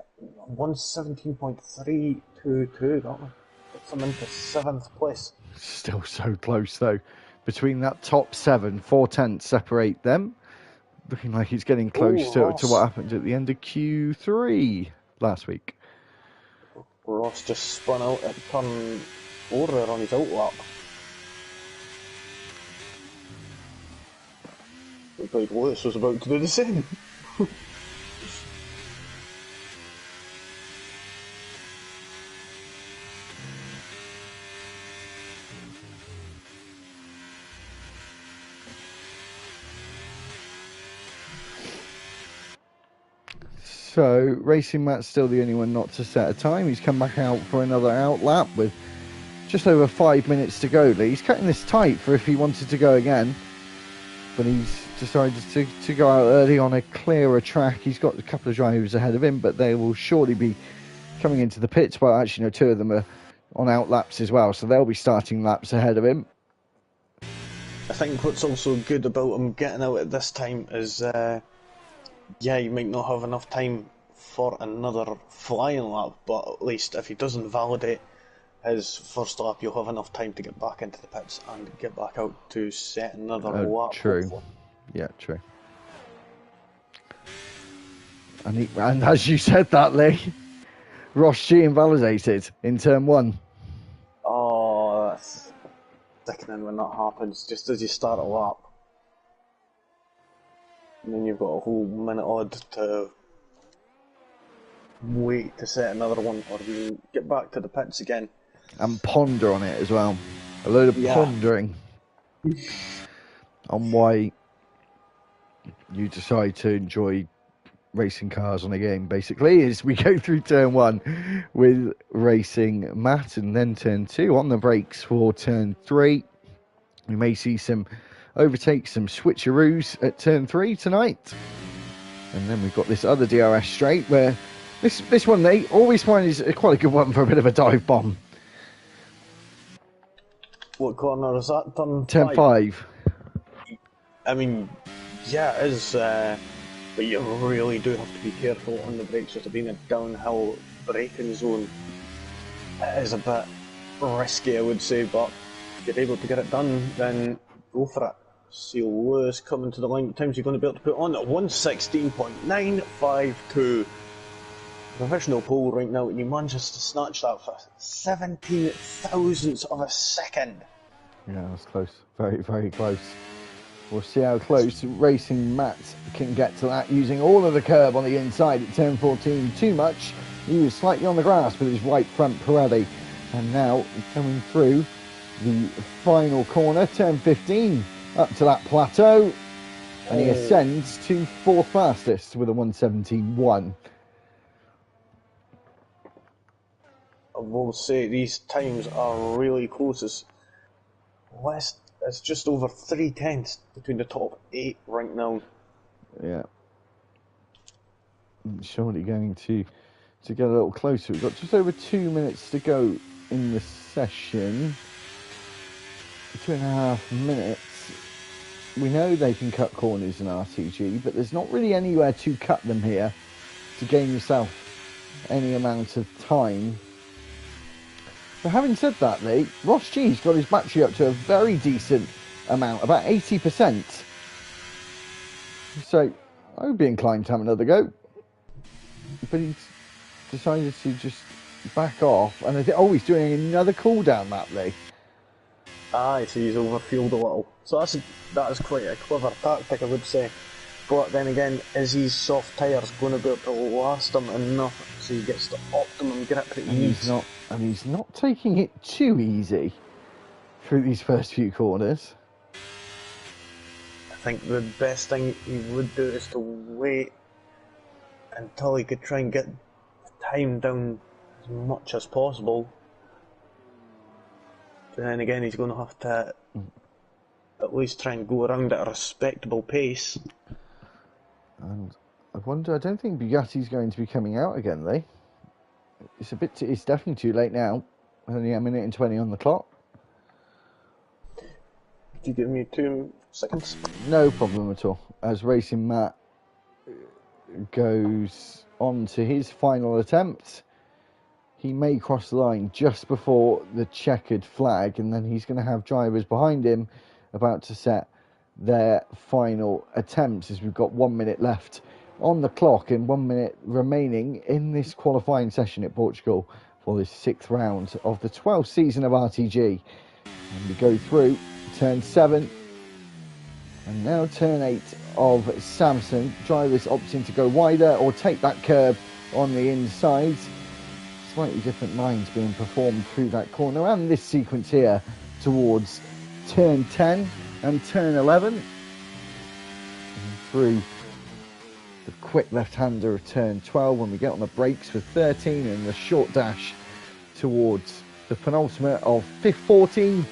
1:17.322? That one puts him into 7th place. Still so close though. Between that top 7, 4/10 separate them. Looking like it's getting close to what happened at the end of Q3 last week. Ross just spun out at turn 4 there on his outlap. Looked like Lewis was about to do the same. So, Racing Matt's still the only one not to set a time. He's come back out for another outlap with just over 5 minutes to go. He's cutting this tight for if he wanted to go again. But he's decided to go out early on a clearer track. He's got a couple of drivers ahead of him, but they will surely be coming into the pits. Well, actually, no, 2 of them are on outlaps as well, so they'll be starting laps ahead of him. I think what's also good about him getting out at this time is, yeah, you might not have enough time for another flying lap, but at least if he doesn't validate his first lap, you'll have enough time to get back into the pits and get back out to set another lap. True. Hopefully. Yeah, true. And as you said that, Lee, Ross G invalidated in turn 1. Oh, that's sickening when that happens, just as you start a lap. And then you've got a whole minute odd to wait to set another one, or you get back to the pits again. And ponder on it as well. A load of pondering on why you decide to enjoy racing cars on a game, basically, as we go through turn 1 with Racing Matt, and then turn 2 on the brakes for turn 3. We may see some overtakes, some switcheroos at turn 3 tonight. And then we've got this other DRS straight where this one they always find is quite a good one for a bit of a dive bomb. What corner is that? Turn 5. I mean, yeah, it is, but you really do have to be careful on the brakes with it being a downhill braking zone. It is a bit risky, I would say, but if you're able to get it done, then go for it. See Lewis coming to the line. What times are you going to be able to put on at 1:16.952? Professional pole right now, and he manages to snatch that for 17 thousandths of a second. Yeah, that's close. Very, very close. We'll see how close Racing Matt can get to that, using all of the curb on the inside at turn 14. Too much. He was slightly on the grass with his right front Pirelli. And now coming through the final corner, turn 15, up to that plateau. And he ascends to 4th fastest with a 1:17.1. I will say these times are really close. It's just over 3/10 between the top 8 right now. Yeah. Surely going to get a little closer. We've got just over 2 minutes to go in the session. 2.5 minutes. We know they can cut corners in RTG, but there's not really anywhere to cut them here to gain yourself any amount of time. But having said that, Lee, Ross G's got his battery up to a very decent amount, about 80%. So I would be inclined to have another go. But he's decided to just back off. And I think, he's doing another cool down lap, Lee. Aye, so he's overfueled a little. So that is quite a clever tactic, I would say. But then again, is his soft tyres going to be able to last him enough so he gets the optimum grip that he needs? He's not taking it too easy through these first few corners. think the best thing he would do is to wait until he could try and get time down as much as possible. But then again, he's going to have to at least try and go around at a respectable pace. And I wonder, I don't think Bugatti's going to be coming out again, though. It's definitely too late now. Only a minute and 20 on the clock. Could you give me 2 seconds? No problem at all. As Racing Matt goes on to his final attempt, he may cross the line just before the checkered flag, and then he's going to have drivers behind him about to set their final attempts, as we've got 1 minute left on the clock and 1 minute remaining in this qualifying session at Portugal for this 6th round of the 12th season of RTG. And we go through turn 7 and now turn 8 of Samsung. Drivers opting to go wider or take that curb on the inside. Slightly different lines being performed through that corner and this sequence here towards turn 10 and turn 11. And through the quick left-hander of turn 12 when we get on the brakes for 13 and the short dash towards the penultimate of 14.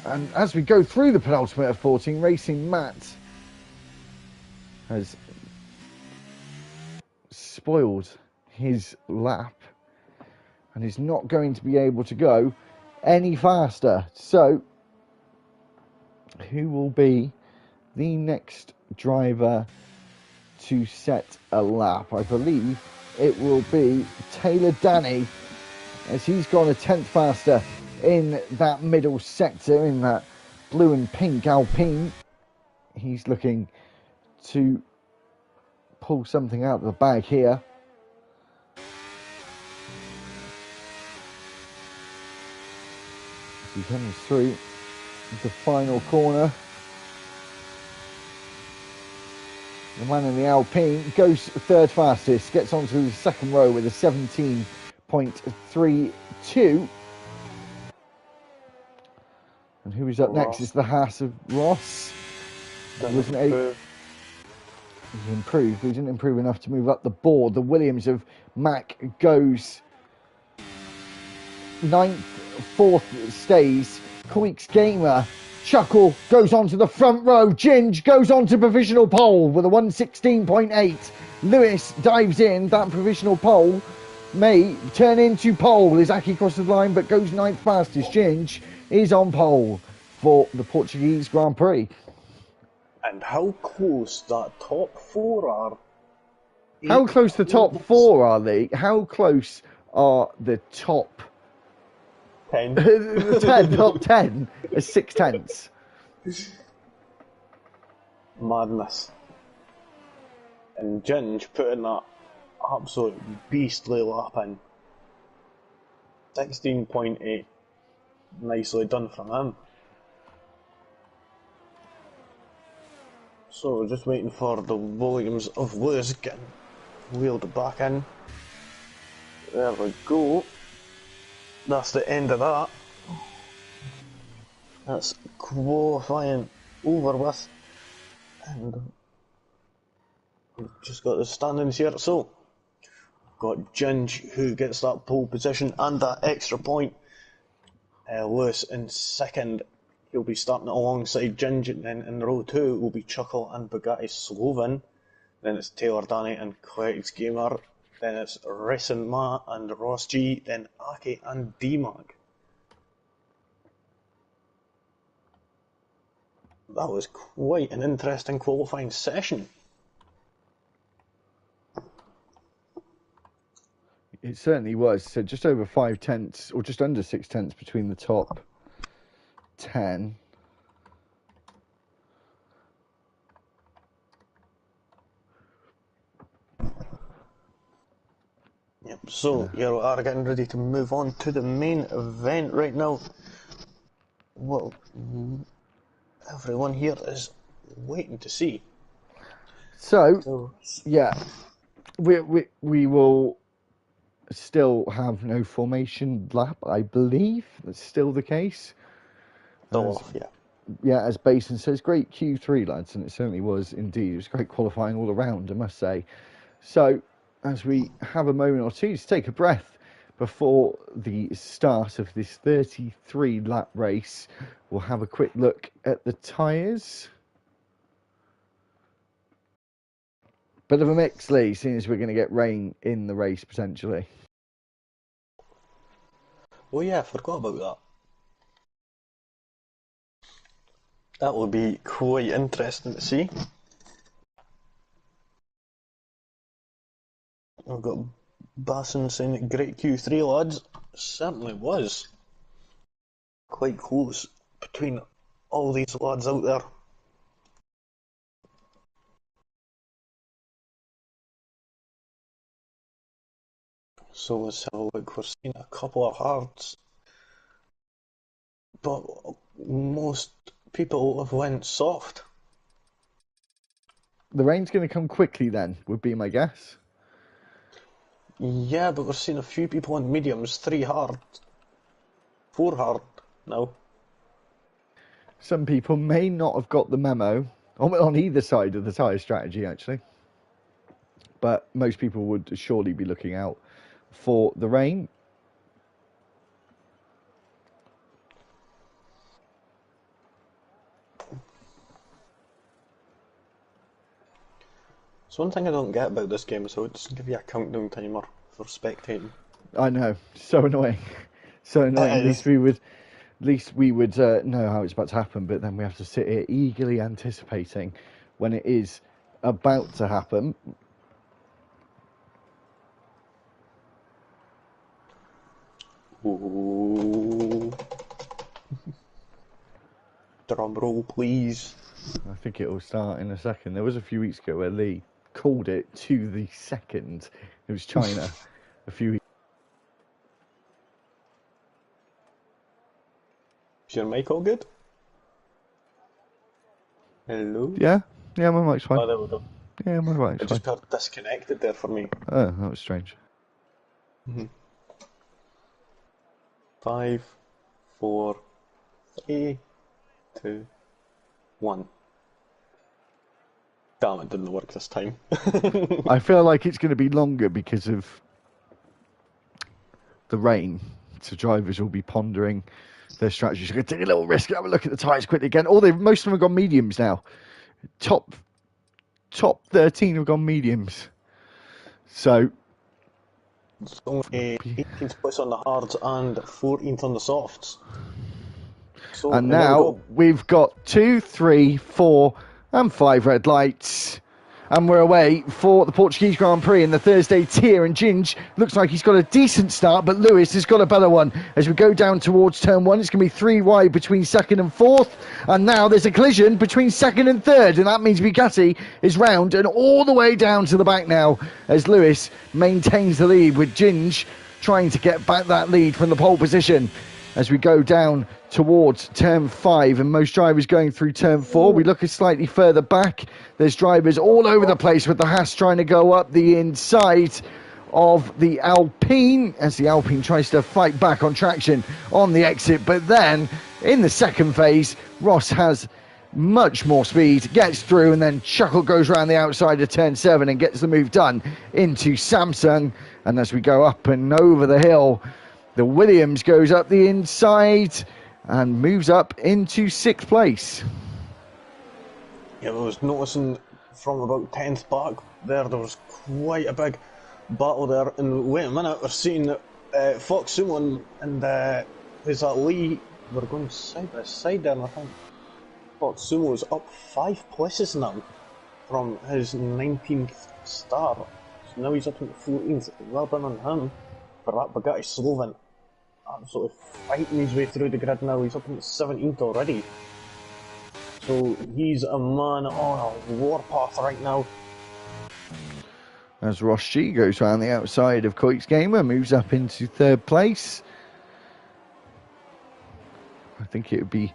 And as we go through the penultimate of 14, Racing Matt has spoiled his lap and is not going to be able to go any faster. So, who will be the next driver to set a lap? I believe it will be Taylor Danny, as he's gone a tenth faster in that middle sector, in that blue and pink Alpine. He's looking to pull something out of the bag here. As he comes through the final corner, the man in the Alpine goes third fastest, gets onto the second row with a 17.32. And who is up next? It's the Haas of Ross. He improved, but he didn't improve enough to move up the board. The Williams of Mac goes 9th, 4th stays. Queeks Gamer, Chuckle goes on to the front row. Ginge goes on to provisional pole with a 116.8. Lewis dives in. That provisional pole may turn into pole. Izaki crosses the line but goes 9th fastest. Ginge is on pole for the Portuguese Grand Prix. And how close that top 4 are. How close the top 4 are they? How close are the top 10? the top 10 is 6/10. Madness. And Ginge putting that absolute beastly lap in. 16.8. Nicely done from him. So we're just waiting for the Williams of Lewis getting wheeled back in. There we go. That's the end of that. That's qualifying over with. And we've just got the standings here. So, we've got Ginge who gets that pole position and that extra point. Lewis in second. He'll be starting alongside Ginge, and then in row 2 will be Chuckle and Bugatti Sloven. Then it's Taylor Danny and Quex Gamer. Then it's Racing Matt and Ross G. Then Aki and D-Mag. That was quite an interesting qualifying session. It certainly was. So just over 5/10, or just under 6/10 between the top 10. Yep, so you are getting ready to move on to the main event right now. Well, everyone here is waiting to see. So yeah, we will still have no formation lap, I believe. That's still the case. Still off, yeah. yeah, as Basin says, great Q3, lads, and it certainly was indeed. It was great qualifying all around, I must say. So, as we have a moment or two to take a breath before the start of this 33-lap race, we'll have a quick look at the tyres. Bit of a mix, Lee, seeing as we're going to get rain in the race potentially. Oh yeah, I forgot about that. That will be quite interesting to see. I've got Basson saying great Q3, lads. Certainly was. Quite close between all these lads out there. So let's have a look. We're seeing a couple of hards, but most people have went soft. The rain's going to come quickly then, would be my guess. Yeah, but we're seeing a few people on mediums, 3 hard, 4 hard now. Some people may not have got the memo on either side of the tyre strategy, actually. But most people would surely be looking out for the rain. So one thing I don't get about this game is how it doesn't give you a countdown timer for spectating. I know, so annoying, so annoying. At least we would know how it's about to happen, but then we have to sit here eagerly anticipating when it is about to happen. Ooh. Drum roll, please. I think it will start in a second. There was a few weeks ago where Lee called it to the second. It was China a few weeks. Is your mic all good? Hello? Yeah, my mic's fine. Oh, there we go. Yeah, my mic's It fine. just got disconnected there for me. Oh, that was strange. 5, 4, 3, 2, 1. Damn, it didn't work this time. I feel like it's going to be longer because of the rain. So drivers will be pondering their strategies. Going to take a little risk and have a look at the tyres quickly again. Most of them have gone mediums now. Top 13 have gone mediums. So It's only 18th place on the hards and 14th on the softs. So, and now we've got 2, 3, 4 and 5 red lights. And we're away for the Portuguese Grand Prix in the Thursday tier. And Ginge looks like he's got a decent start, but Lewis has got a better one. As we go down towards turn 1, it's going to be 3 wide between 2nd and 4th. And now there's a collision between 2nd and 3rd. And that means Bugatti is round and all the way down to the back now as Lewis maintains the lead with Ginge trying to get back that lead from the pole position. As we go down towards turn 5 and most drivers going through turn 4, we look slightly further back. There's drivers all over the place with the Haas trying to go up the inside of the Alpine as the Alpine tries to fight back on traction on the exit. But then in the second phase, Ross has much more speed, gets through, and then Chuckle goes around the outside of turn 7 and gets the move done into Samsung. And as we go up and over the hill, the Williams goes up the inside and moves up into 6th place. Yeah, I was noticing from about 10th back there was quite a big battle there. And wait a minute, we're seeing Fox Sumo and there's that Lee. We're going side by side there, and I think Fox Sumo is up 5 places now from his 19th start. So now he's up to 14th. Well done on him for that Bugatti Sloven. Absolutely fighting his way through the grid now. He's up in 17th already. So he's a man on a warpath right now. As Ross G goes round the outside of Coix Gamer, moves up into 3rd place. I think it would be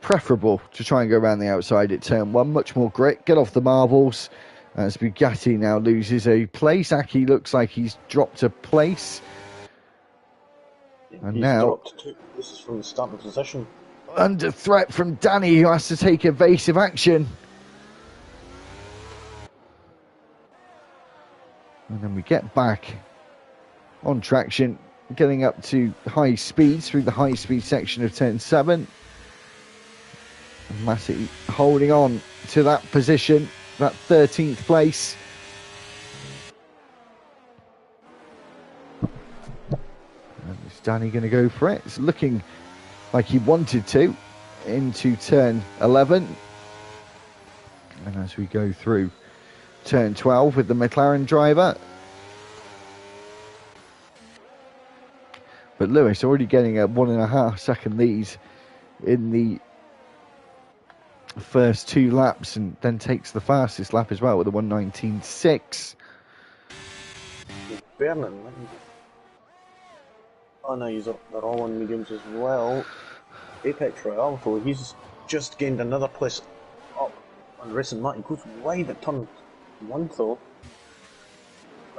preferable to try and go around the outside at turn 1. Much more grit, get off the marbles. As Bugatti now loses a place. Aki looks like he's dropped a place. And he's now dropped 2 places from the starting position. under threat from Danny, who has to take evasive action. And then we get back on traction, getting up to high speeds through the high speed section of turn 7. Matty holding on to that position, that 13th place. And is Danny going to go for it? It's looking like he wanted to into turn 11. And as we go through turn 12 with the McLaren driver. But Lewis already getting a 1.5 second lead in the first 2 laps, and then takes the fastest lap as well with a 1:19.6. Burning. Oh no, they're all on mediums as well. Apex Royale, though, he's just gained another place up on Racing Matt. He goes wide at turn 1 though.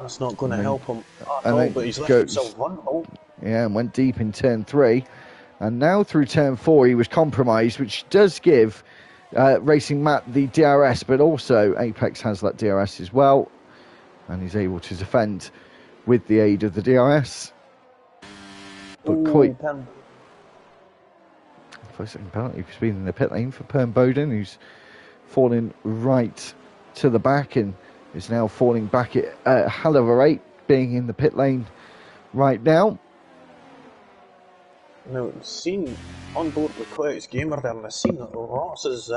That's not going to help him at all, but he's left himself vulnerable. Yeah, and went deep in turn 3. And now through turn 4 he was compromised, which does give Racing Matt the DRS, but also Apex has that DRS as well, and he's able to defend with the aid of the DRS. But quite first second penalty for speed in the pit lane for Pern Bowden, who's falling right to the back and is now falling back at a hell of a rate, being in the pit lane right now. Now, seen on board the Quiet's Gamer there, and I've seen that Ross's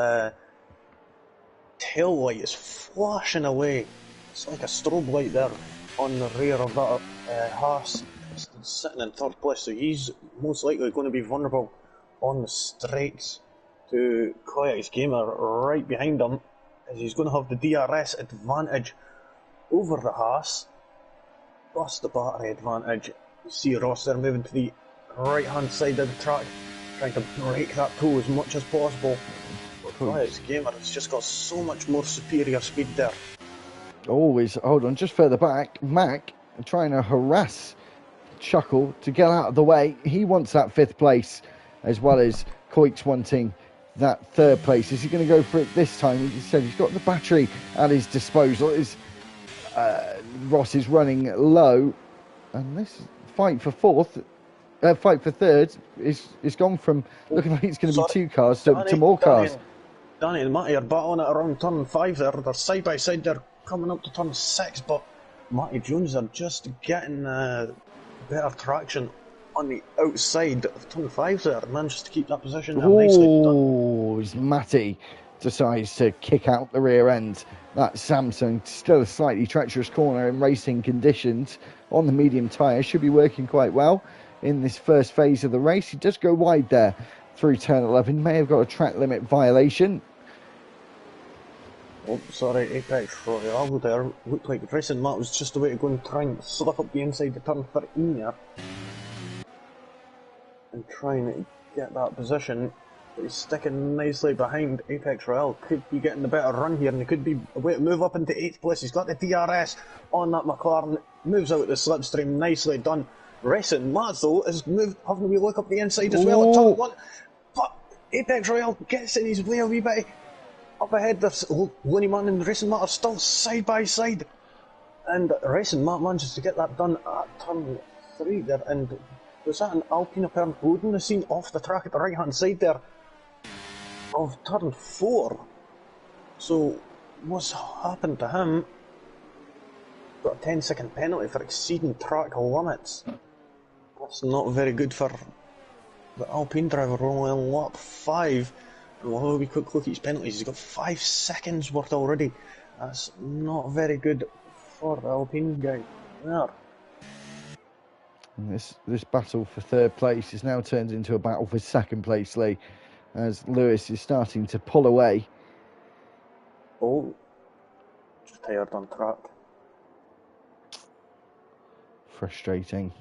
tail light is flashing away. It's like a strobe light there on the rear of that Haas, sitting in 3rd place, so he's most likely going to be vulnerable on the straights to Quiet's Gamer right behind him, as he's going to have the DRS advantage over the Haas, plus the battery advantage. You see Ross there moving to the right hand side of the track, trying to break that toe as much as possible. But Quiet's Gamer has just got so much more superior speed there. Always, hold on, just further back, Mac trying to harass Chuckle to get out of the way. He wants that 5th place, as well as Coix wanting that 3rd place. Is he going to go for it this time? He said he's got the battery at his disposal. Ross is running low, and this fight for 4th, fight for 3rd is gone from looking like it's going to be 2 cars to more cars. Danny and Matty are battling it around turn 5 there. They're side by side. They're coming up to turn 6, but Matty Jones are just getting better traction on the outside of turn 5 there. Manages to keep that position there nicely. Oh, as Matty decides to kick out the rear end. That Samsung, still a slightly treacherous corner in racing conditions on the medium tyre, should be working quite well in this first phase of the race. He does go wide there through turn 11, may have got a track limit violation. Oh, sorry, Apex Royale there. Looked like Racing Matt was just away to go and try and slip up the inside of turn 13 there. And trying to get that position. But he's sticking nicely behind Apex Royale. Could be getting the better run here, and he could be a way to move up into 8th place. He's got the DRS on that McLaren. Moves out the slipstream, nicely done. Racing Matt, though, is having a wee look up the inside as well at turn 1. But Apex Royale gets in his way a wee bit. Up ahead, there's Looney Man and Racing Matt are still side by side. And Racing Matt manages to get that done at turn 3 there. And was that an Alpine up Pern Bowden the scene off the track at the right hand side there of turn 4? So what's happened to him? Got a 10-second penalty for exceeding track limits. That's not very good for the Alpine driver. We're only on lap 5. And we'll have a wee quick look at his penalties. He's got 5 seconds worth already. That's not very good for the Alpine guy there. And this battle for 3rd place is now turned into a battle for 2nd place, Lee, as Lewis is starting to pull away. Oh, just tired on track. Frustrating.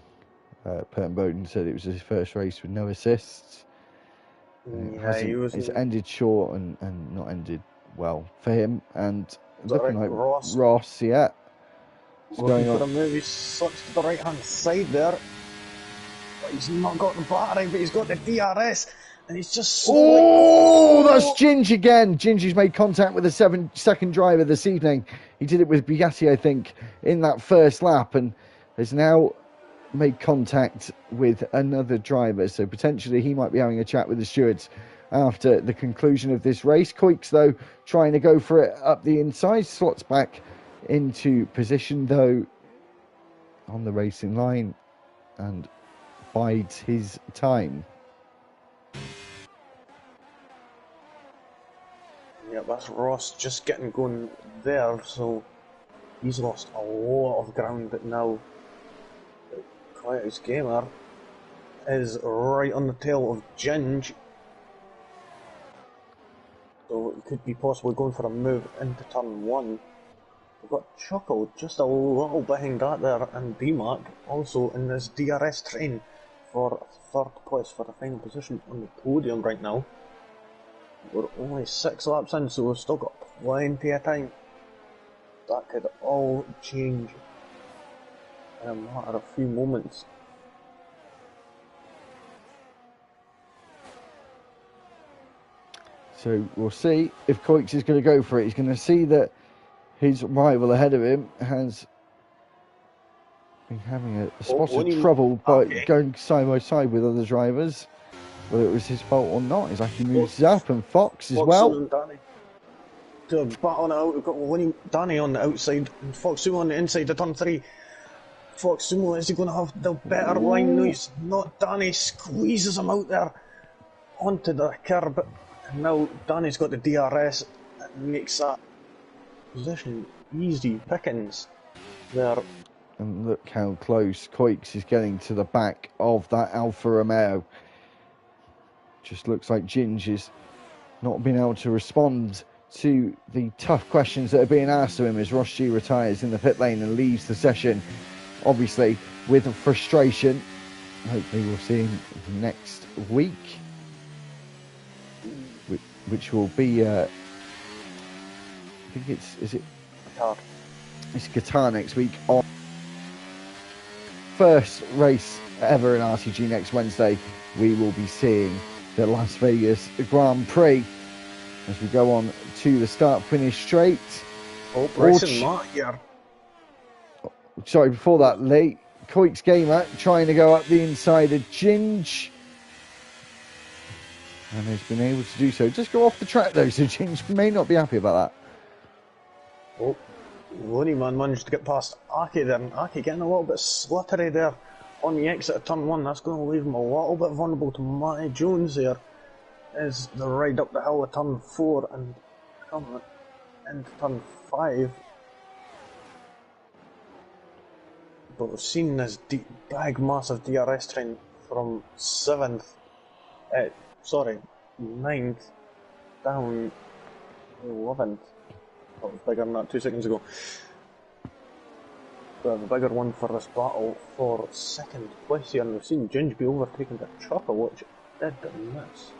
Pern Bowden said it was his first race with no assists. Yeah, it's ended short and not ended well for him. And looking like Ross, yeah. What's going on? He's switched to the right hand side there. But he's not got the battery, but he's got the DRS. And he's just Oh, that's Ginge again. Ginger's made contact with the second driver this evening. He did it with Bugatti, I think, in that first lap, and has now made contact with another driver. So potentially he might be having a chat with the stewards after the conclusion of this race. Koiks, though, trying to go for it up the inside, slots back into position, though, on the racing line and bides his time. Yeah, that's Ross just getting going there, so he's lost a lot of ground, but now Quietest Gamer is right on the tail of Ginge. So it could be possibly going for a move into turn 1. We've got Chuckle just a little behind that there, and BMAC also in this DRS train for 3rd place for the final position on the podium right now. We're only 6 laps in, so we've still got plenty of time. That could all change in a matter of a few moments. So we'll see if Koiks is going to go for it. He's going to see that his rival ahead of him has been having a spot of trouble by going side by side with other drivers. Whether it was his fault or not, he's actually moves up, and Fox as well. And Danny to battle out. We've got Danny on the outside and Fox Sumo on the inside of turn 3. Fox Sumo, is he going to have the better line? No, he's not. Danny squeezes him out there onto the curb. And now Danny's got the DRS. It makes that position easy pickings there. And look how close Koiks is getting to the back of that Alfa Romeo. Just looks like Ginge is not being able to respond to the tough questions that are being asked of him as Ross G retires in the pit lane and leaves the session, obviously with frustration. Hopefully we'll see him next week, which will be I think it's Qatar next week. On first race ever in RTG next Wednesday, we will be seeing the Las Vegas Grand Prix as we go on to the start-finish straight. Oh, racing Matt here. Sorry, before that, Lee. Koiks Gamer trying to go up the inside of Ginge. And has been able to do so. Just go off the track though, so Ginge may not be happy about that. Oh, Looney Man managed to get past Aki there, and Aki getting a little bit slippery there on the exit of turn 1. That's going to leave him a little bit vulnerable to Matty Jones there as the ride up the hill of turn 4 and coming into turn 5. But we've seen this big massive DRS train from 9th down 11th. That was bigger than that 2 seconds ago. We have a bigger one for this battle for 2nd place here, and we've seen Ginge be overtaken by Chuckle, which did miss.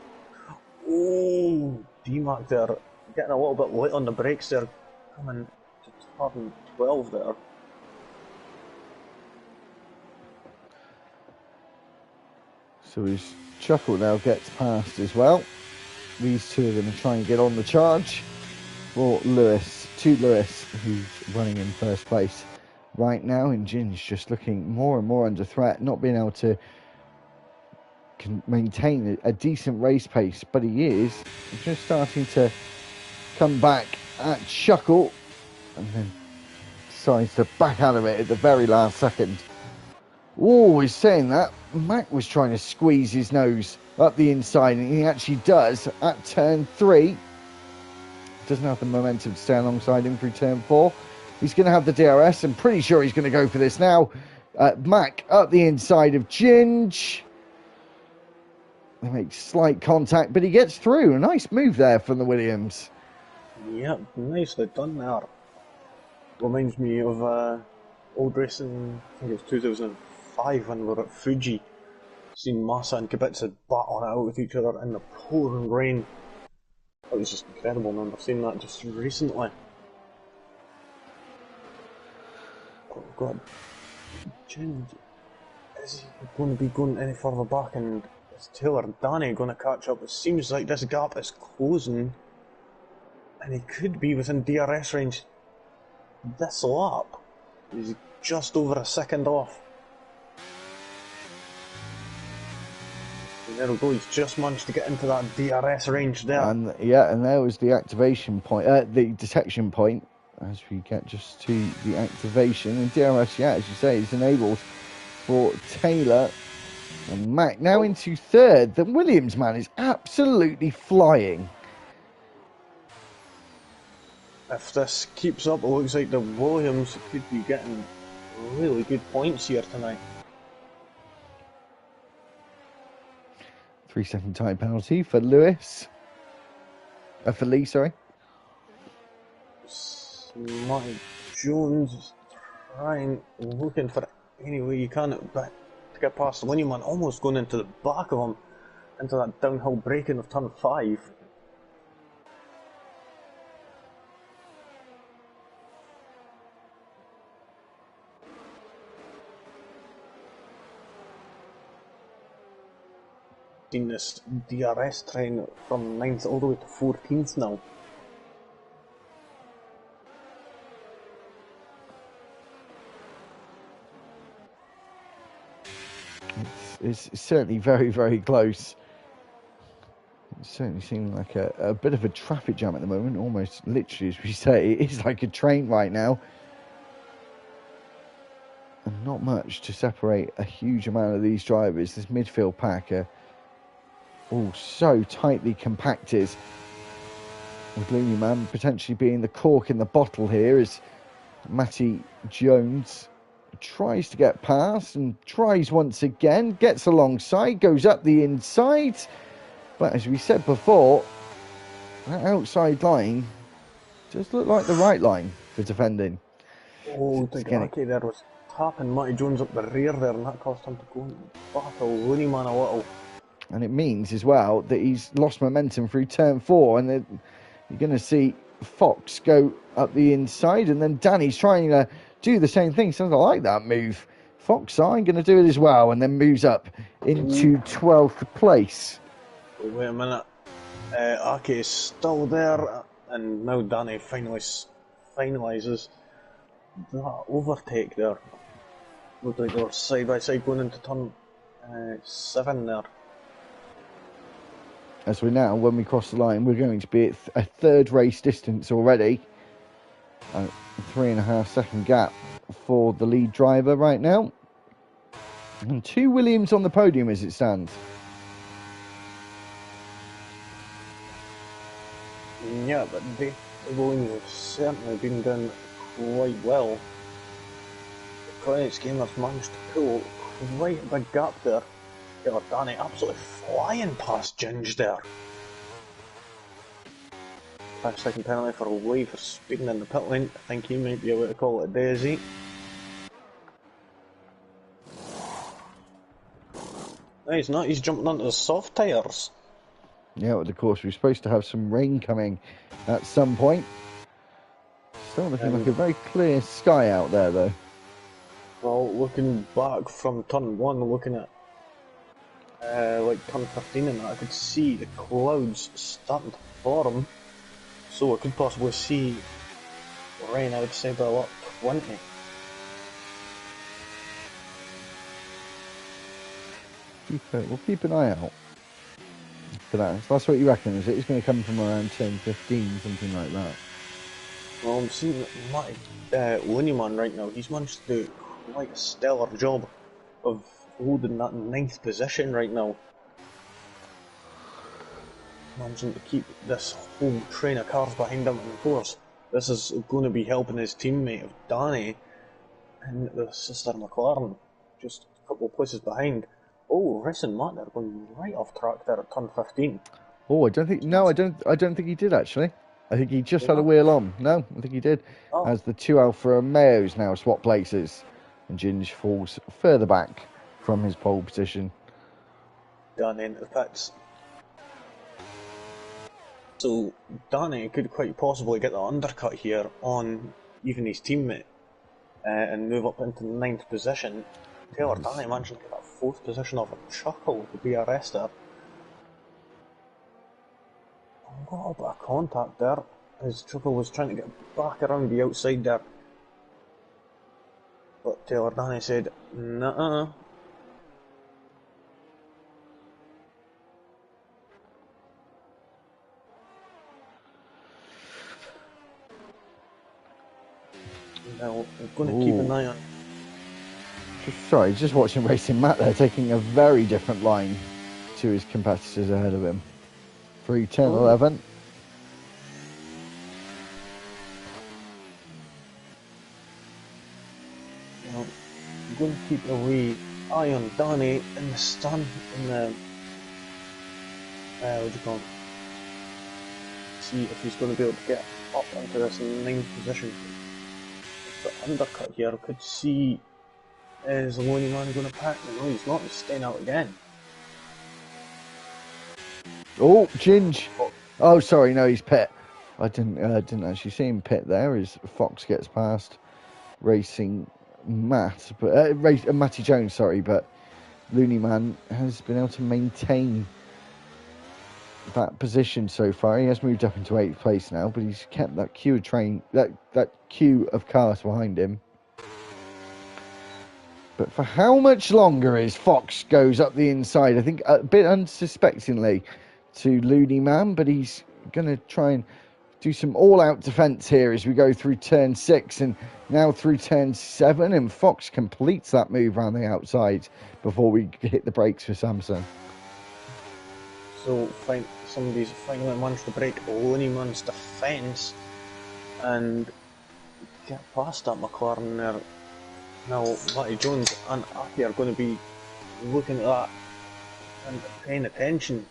Oh, D-Mac there, getting a little bit late on the brakes there, coming to turn 12 there. So his Chuckle now gets past as well. These two are going to try and get on the charge for Lewis, who's running in first place right now, and Ginge just looking more and more under threat, not being able to maintain a decent race pace, but he is just starting to come back at Chuckle and then decides to back out of it at the very last second. Oh, he's saying that Mac was trying to squeeze his nose up the inside, and he actually does at turn 3. Doesn't have the momentum to stay alongside him through turn 4. He's going to have the DRS. I'm pretty sure he's going to go for this now. Mac up the inside of Ginge. They make slight contact, but he gets through. A nice move there from the Williams. Yep, nicely done there. Reminds me of old racing, I think it was 2005 when we were at Fuji. Seen Massa and Kubica battling it out with each other in the pouring rain. It was just incredible, man. I've seen that just recently. Oh god. Ginge, is he going to be going any further back? And Is Taylor Danny going to catch up? It seems like this gap is closing, and he could be within DRS range this lap. He's just over a second off. And there we go, he's just managed to get into that DRS range there. And yeah, and there was the activation point, the detection point, as we get just to the activation. And DRS, yeah, as you say, is enabled for Taylor. And Mac now into third. The Williams man is absolutely flying. If this keeps up, it looks like the Williams could be getting really good points here tonight. 3-second time penalty for Lewis. For Lee, sorry. Matty Jones trying, looking for any way you can to get past the Williams man, almost going into the back of him, into that downhill braking of turn 5. Seen this DRS train from 9th all the way to 14th now. It's certainly very, very close. It certainly seems like a bit of a traffic jam at the moment, almost literally, as we say. It is like a train right now. And not much to separate a huge amount of these drivers. This midfield pack are all so tightly compacted. With Looney Man potentially being the cork in the bottle here as Matty Jones tries to get past and tries once again, gets alongside, goes up the inside. But as we said before, that outside line does look like the right line for defending. Oh, the Gaki there was tapping Matty Jones up the rear there, and that caused him to go and battle Looney Man a little. And it means as well that he's lost momentum through turn 4, and you're going to see Fox go up the inside, and then Danny's trying to do the same thing. Sounds like that move. Fox, I'm going to do it as well, and then moves up into 12th place. Wait a minute. Aki is still there, and now Danny finalises that overtake there. Looked like they were side by side going into turn 7 there. As we're now, when we cross the line, we're going to be at a third race distance already. A 3.5 second gap for the lead driver right now. And 2 Williams on the podium as it stands. Yeah, but the Williams have certainly been doing quite well. The Credits game have managed to pull quite a big gap there. Yeah, Danny absolutely flying past Ginge there. 5-second penalty for Lee for speeding in the pit lane. I think he might be able to call it a daisy. No, he's not. He's jumping onto the soft tyres. Yeah, well, of course, we're supposed to have some rain coming at some point. Still looking like a very clear sky out there, though. Well, looking back from turn 1, looking at like turn 15 and that, I could see the clouds starting to form. So I could possibly see rain, I would say, by lap 20. We'll keep an eye out for that. So that's what you reckon, is it? It's going to come from around 10, 15, something like that. Well, I'm seeing that Looney Man right now, he's managed to do quite a stellar job of holding that 9th position right now. Managing to keep this whole train of cars behind him, and of course, this is going to be helping his teammate of Danny and the sister McLaren, just a couple of places behind. Oh, Riss and Matt, they're going right off track there at turn 15. Oh, I don't think he did actually. I think he just had a wheel on. No, I think he did. Oh. As the 2 Alfa Romeos now swap places, and Ginge falls further back from his pole position. Danny into the pits. So Danny could quite possibly get the undercut here on even his teammate and move up into 9th position. Taylor Danny managed to get that fourth position of Chuckle to DRS there. A little bit of contact there as Chuckle was trying to get back around the outside there. But Taylor Danny said, nah. Now, I'm going to keep an eye on. Sorry, just watching Racing Matt there, taking a very different line to his competitors ahead of him. 3, 10, 11. Now, I'm going to keep a wee eye on Danny in the stand, in the, what do you call it? See if he's going to be able to get up into this 9th position. The undercut here, could see, is the Lonely Man going to pack? No, he's not, he's staying out again. Oh, Ginge. Oh, sorry, no, he's pit. I didn't actually see him pit there as Fox gets past Racing Matt, but Matty Jones, sorry, but Looney Man has been able to maintain that position so far. He has moved up into 8th place now, but he's kept that queue of that queue of cars behind him. But for how much longer is Fox goes up the inside? I think a bit unsuspectingly to Looney Man, but he's going to try and do some all-out defence here as we go through turn 6 and now through turn 7, and Fox completes that move around the outside before we hit the brakes for Samson. So somebody's finally managed to break Looney Man's defence and get past that McLaren there. Now, Matty Jones and Aki are going to be looking at that and paying attention.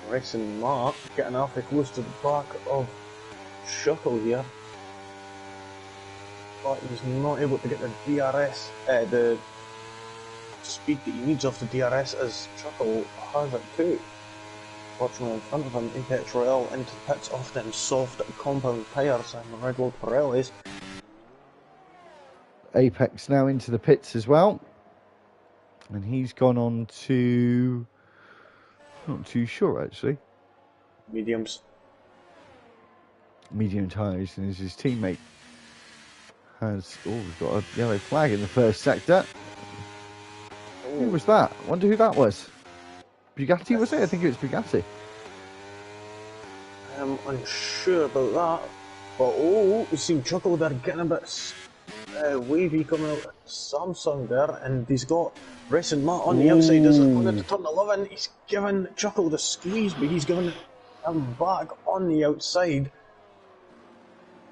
Racing Mark getting awfully close to the back of Shuckle here. But he's not able to get the DRS, the speed that he needs off the DRS as Chuckle has it too. Fortunately in front of him, Apex Royale into the pits off them soft compound tyres and Red Bull Pirellis. Apex now into the pits as well. And he's gone on to... not too sure actually. Mediums. Medium tyres, and his teammate has... oh, we've got a yellow flag in the first sector. Who was that? Wonder who that was. Bugatti, was it? I think it was Bugatti. I'm unsure about that. But we've seen Chuckle there getting a bit wavy coming out of Samsung there, and he's got Racing Matt on the outside as it's going into turn 11. He's giving Chuckle the squeeze, but he's giving him back on the outside.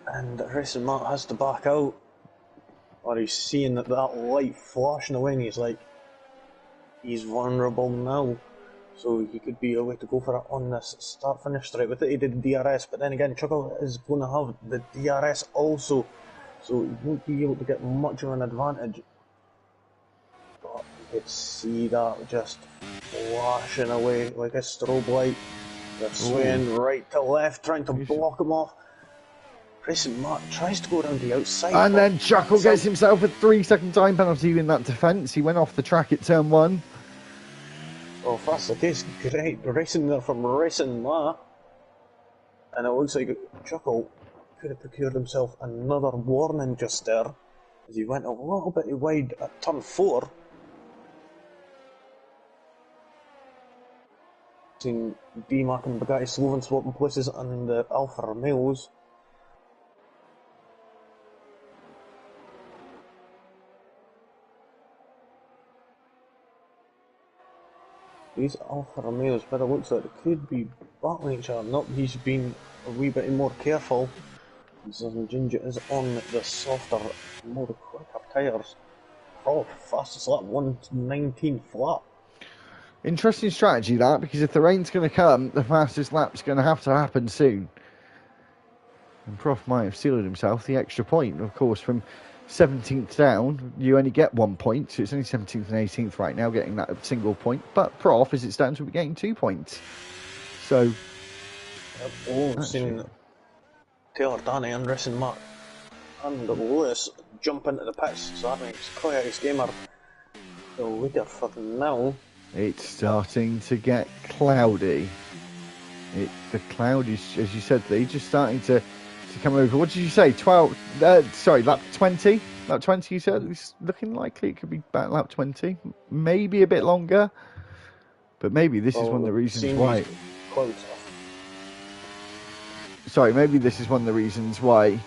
And Racing Matt has to back out. Or he's seeing that light flashing away and he's like, he's vulnerable now, so he could be a way to go for it on this start-finish straight. With it, he did DRS, but then again, Chuckle is going to have the DRS also, so he won't be able to get much of an advantage. But you could see that just flashing away like a strobe light. They're swaying right to left, trying to block him off. Racing Matt tries to go around the outside. And then Chuckle gets himself a 3-second time penalty in that defence. He went off the track at turn 1. Well, if that's the case, great racing there from Racing Matt. And it looks like Chuckle could have procured himself another warning just there, as he went a little bit wide at turn 4. Seen D-Mac and Bugatti Sloven swapping places on the Alfa Romeos. These Alfa Romeos, by the looks of it, could be battling each other. Nope, he's been a wee bit more careful. Ginger is on the softer, more quicker tyres. Oh, fastest lap, 1:19 flat. Interesting strategy that, because if the rain's going to come, the fastest lap's going to happen soon. And Prof might have sealed himself the extra point. Of course, from 17th down, you only get 1 point, so it's only 17th and 18th right now getting that single point. But Prof, as it stands, will be getting 2 points. So Oh, we've Actually, seen Taylor Danny and Racing Matt and Lewis jump into the pits, so that makes Koyak's Gamer the leader for now. it's starting to get cloudy. The cloud is, as you said, Lee, just starting to come over. What did you say? 12? Sorry, lap 20? Lap 20, you said? It's looking likely it could be about lap 20. Maybe a bit longer. But maybe this is one of the reasons why... Sorry, maybe this is one of the reasons why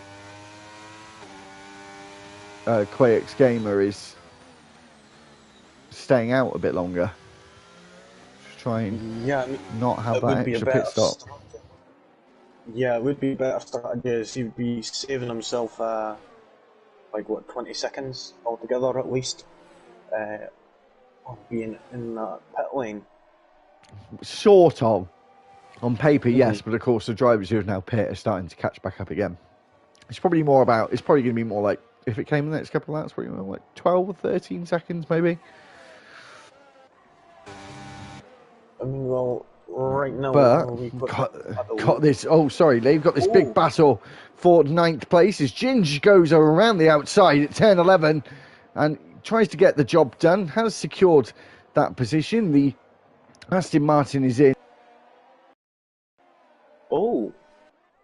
Quayx Gamer is staying out a bit longer. Just try and not have that extra pit stop. Yeah, it would be a better strategy as he'd be saving himself, 20 seconds altogether at least, of being in that pit lane. Sort of. On paper, yes, but of course the drivers who have now pit are starting to catch back up again. It's probably going to be more like, if it came in the next couple of laps, probably more like 12 or 13 seconds maybe. I mean, well, right now... But, got this, they've got this big battle for 9th place as Ginge goes around the outside at turn 11 and tries to get the job done, has secured that position. The Aston Martin is in.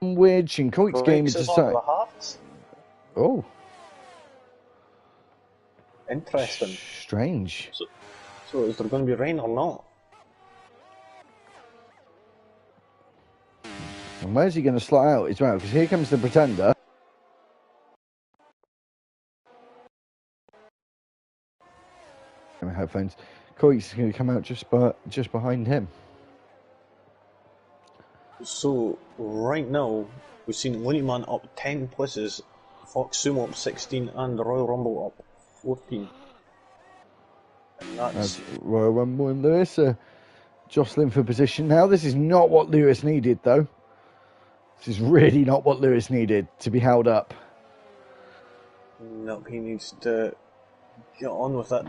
Which in Coit's game is decided. Oh. Interesting. Strange. So is there going to be rain or not? And where's he going to slot out as well? Because here comes the Pretender. My headphones. Coit's going to come out just behind him. So right now we've seen Looneyman up 10 places, Fox Sumo up 16, and the Royal Rumble up 14. And that's Royal Rumble and Lewis jostling for position now. This is not what Lewis needed, though. This is really not what Lewis needed, to be held up. No, he needs to get on with it.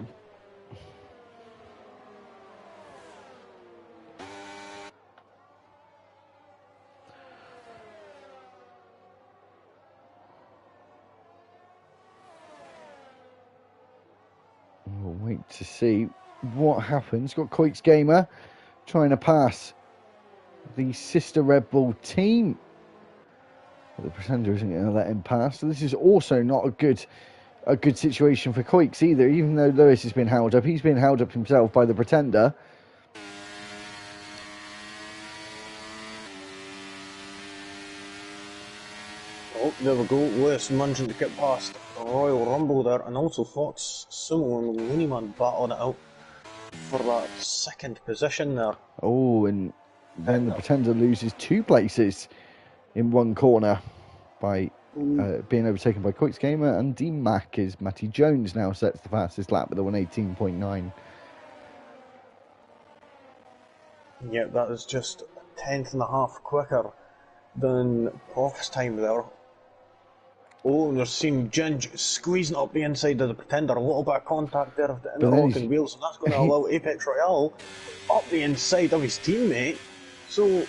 We'll wait to see what happens. Got Coit's Gamer trying to pass the sister Red Bull team. But the Pretender isn't going to let him pass. So this is also not a good situation for Coix either. Even though Lewis has been held up, he's been held up himself by the Pretender. Oh, there we go. Lewis managing to get past Royal Rumble there, and also Fox Sumo and Looneyman battling it out for that second position there. Oh, and then the Pretender loses 2 places in one corner by being overtaken by Coix Gamer, and D-Mac is Matty Jones now sets the fastest lap with a 118.9. Yeah, that is just a tenth and a half quicker than Proff's time there. Oh, and they're seeing Ginge squeezing up the inside of the Pretender. A little bit of contact there of the interlocking wheels, and that's going to allow Apex Royale up the inside of his teammate. So,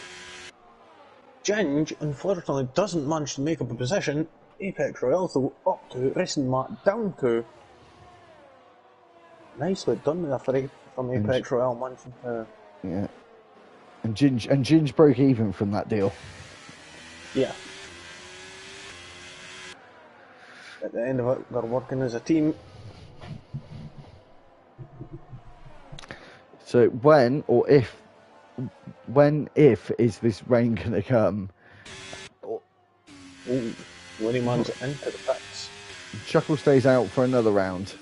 Ginge, unfortunately, doesn't manage to make up a position. Apex Royale, so up to, Racing Matt down to. Nicely done there from Apex Royale, managing to... Yeah. And Ginge broke even from that deal. Yeah. At the end of it, they're working as a team. So if is this rain going to come? Looneyman's into the pits. Chuckle stays out for another round.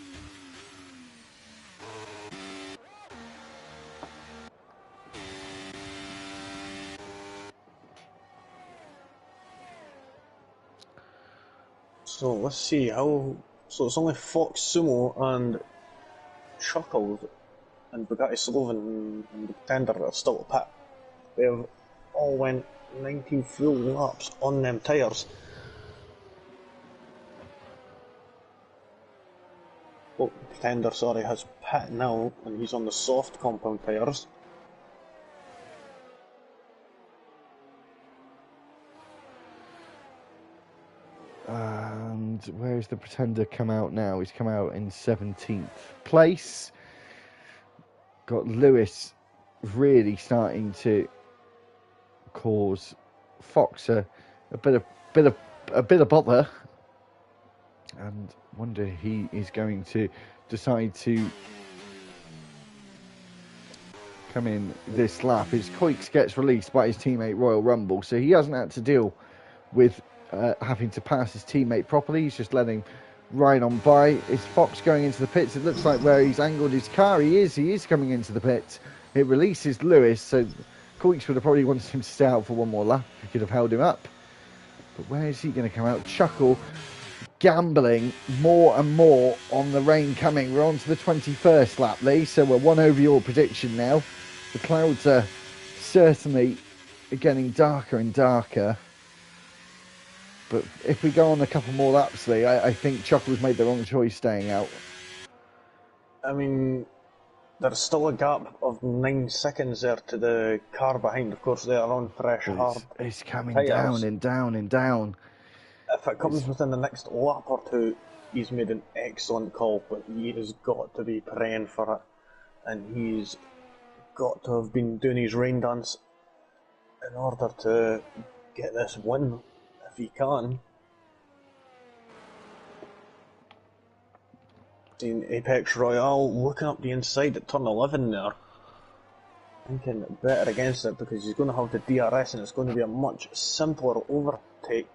So let's see how. So it's only Fox Sumo and Chuckles and Bugatti Sloven and the Pretender that are still at pit. They've all went 19 full laps on them tyres. Oh, Pretender, sorry, has pit now, and he's on the soft compound tyres. And where's the Pretender come out now? He's come out in 17th place. Got Lewis really starting to cause Fox a bit of bother, and wonder if he is going to decide to come in this lap. His Coix gets released by his teammate Royal Rumble, so he hasn't had to deal with having to pass his teammate properly. He's just letting ride on by. Is Fox going into the pits? It looks like where he's angled his car, he is coming into the pit. It releases Lewis, so Coix would have probably wanted him to stay out for one more lap if he could have held him up. But where is he going to come out? Chuckle gambling more and more on the rain coming. We're on to the 21st lap, Lee, so we're one over your prediction now. The clouds are certainly getting darker and darker. But if we go on a couple more laps, Lee, I think Chuckle's made the wrong choice staying out. I mean, there's still a gap of 9 seconds there to the car behind. Of course, they are on fresh, hard. It's coming tires. down and down and down. If it comes within the next lap or two, he's made an excellent call, but he has got to be praying for it. And he's got to have been doing his rain dance in order to get this win, if he can. Seen Apex Royale looking up the inside at turn 11 there. Thinking better against it because he's going to have the DRS and it's going to be a much simpler overtake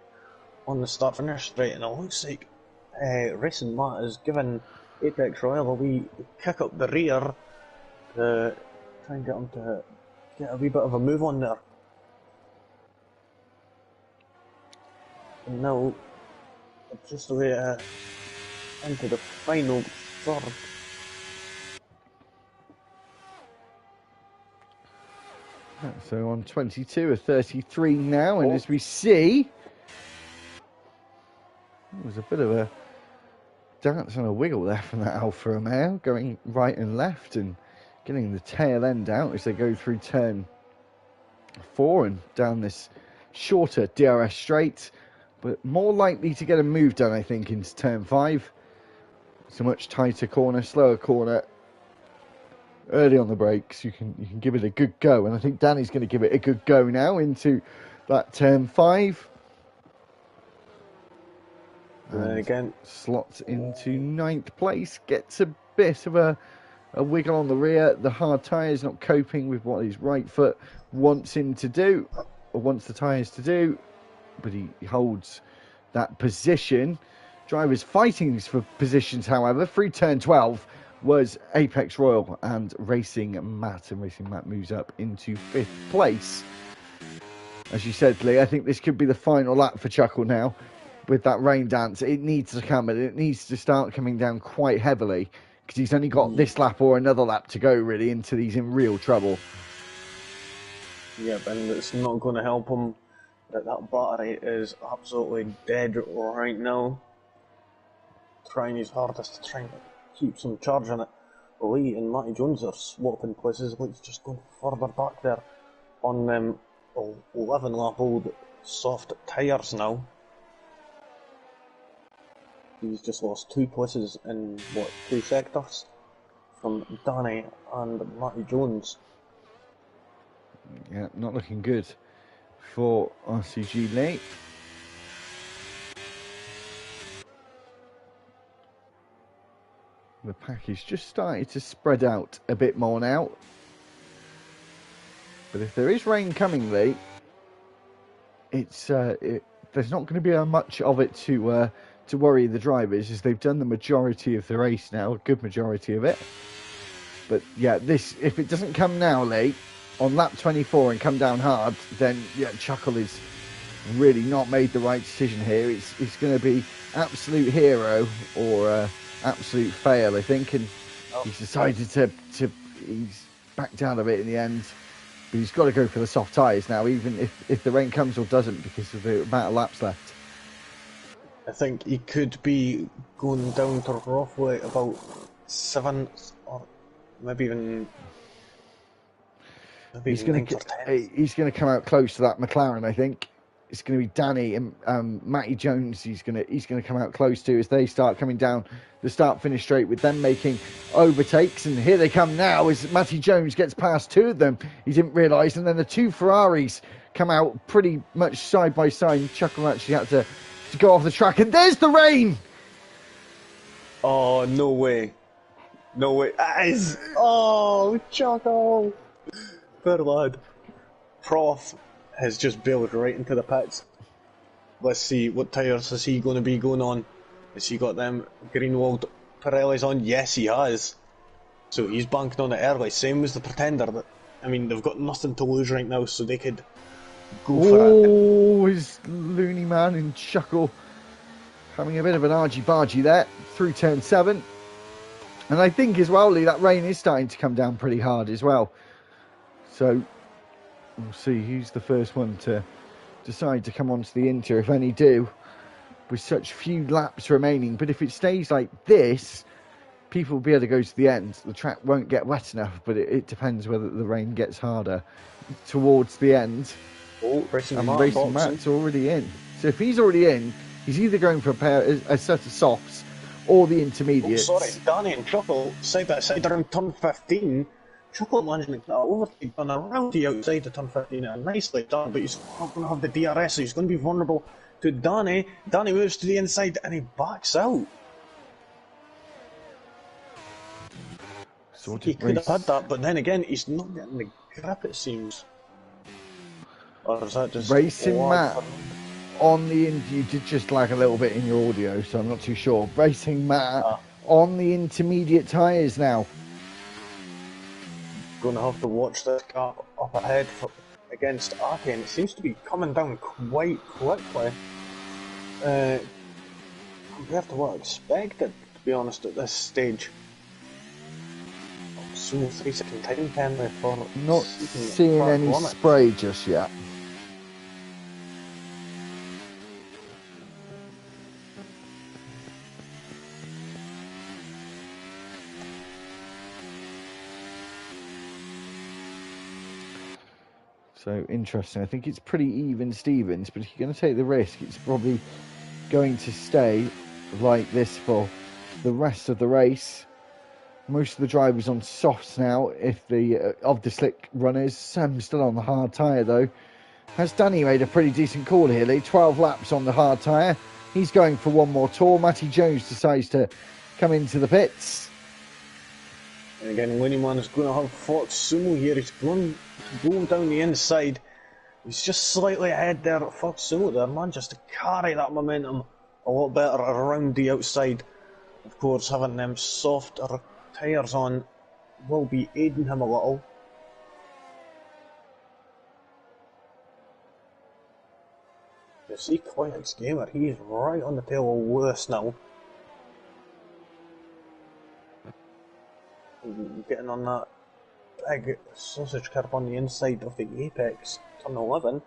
on the start finish straight. And it looks like Racing Matt has given Apex Royale a wee kick up the rear to try and get him to get a wee bit of a move on there. And now it's just the way into the final third. So on 22 of 33 now, and as we see, it was a bit of a dance and a wiggle there from that Alfa Romeo, going right and left and getting the tail end out as they go through turn 4 and down this shorter DRS straight, but more likely to get a move done, I think, into turn 5. It's a much tighter corner, slower corner. Early on the brakes, you can give it a good go, and I think Danny's going to give it a good go now into that turn 5. And again, slots into 9th place, gets a bit of a wiggle on the rear. The hard tyres not coping with what his right foot wants him to do, or wants the tyres to do, but he holds that position. Drivers fighting for positions, however, through turn 12 was Apex Royal and Racing Matt. And Racing Matt moves up into 5th place. As you said, Lee, I think this could be the final lap for Chuckle now. With that rain dance, it needs to come, and it needs to start coming down quite heavily, because he's only got this lap or another lap to go, really, until he's in real trouble. Yep, and it's not going to help him that battery is absolutely dead right now. Trying his hardest to try and keep some charge in it. Lee and Matty Jones are swapping places. Lee's just going further back there on them 11 lap old soft tyres now. He's just lost 2 places in 2 sectors from Danny and Matty Jones. Yeah, not looking good for RCG Lee. The pack is just starting to spread out a bit more now. But if there is rain coming, Lee, there's not going to be much of it to worry the drivers, as they've done the majority of the race now, a good majority of it. But yeah, if it doesn't come now, Lee, on lap 24 and come down hard, then yeah, Chuckle is really not made the right decision here. It's going to be absolute hero or absolute fail, I think, and he's decided he's backed out of it in the end. But he's got to go for the soft tyres now, even if the rain comes or doesn't, because of the amount of laps left. I think he could be going down to roughly about 7 or maybe even. He's going to come out close to that McLaren, I think. it's going to be Danny and Matty Jones. He's going to come out close to as they start coming down the start-finish straight, with them making overtakes. And here they come now as Matty Jones gets past two of them. He didn't realise, and then the two Ferraris come out pretty much side by side. Chuckle actually had to go off the track, and there's the rain. Oh, no way. No way. Oh, Chuckle. Poor lad. Prof has just bailed right into the pits. Let's see, what tyres is he going to be going on? Has he got them Greenwald Pirellis on? Yes, he has. So he's banking on it early, same as the Pretender. I mean, they've got nothing to lose right now, so they could go for it. Oh, his loony man in Chuckle having a bit of an argy-bargy there through turn 7. And I think as well, Lee, that rain is starting to come down pretty hard as well. So we'll see who's the first one to decide to come onto the Inter, if any do, with such few laps remaining. But if it stays like this, people will be able to go to the end. The track won't get wet enough, but it depends whether the rain gets harder towards the end. Oh, Racing Matt's already in. So if he's already in, he's either going for a set of softs or the intermediates. Oh, sorry, Danny and Chuckle, side by side around turn 15. Chuckle managing to overtake on around the outside of turn 15, and nicely done, but he's not going to have the DRS, so he's going to be vulnerable to Danny. Danny moves to the inside and he backs out. He could have had that, but then again, he's not getting the grip, it seems. Or is that just Racing Matt on the you did just lag a little bit in your audio, so I'm not too sure. Racing Matt on the intermediate tyres now. Going to have to watch this car up ahead against Aki, and it seems to be coming down quite quickly compared to what I expected, to be honest, at this stage. Soon 3-second time penalty for not seeing any spray just yet. So interesting. I think it's pretty even Stevens, but if you're going to take the risk, it's probably going to stay like this for the rest of the race. Most of the drivers on softs now, if the of the slick runners. Sam's still on the hard tyre though. Has Danny made a pretty decent call here, Lee? 12 laps on the hard tyre. He's going for one more tour. Matty Jones decides to come into the pits. And again, Winnieman is going to have Fox Sumo here. He's going down the inside. He's just slightly ahead there at Fox Sumo there, man, just to carry that momentum a lot better around the outside. Of course, having them softer tyres on will be aiding him a little. You see Quiet's Gamer, he's right on the tail of Lewis now. Getting on that big sausage curb on the inside of the apex, turn 11.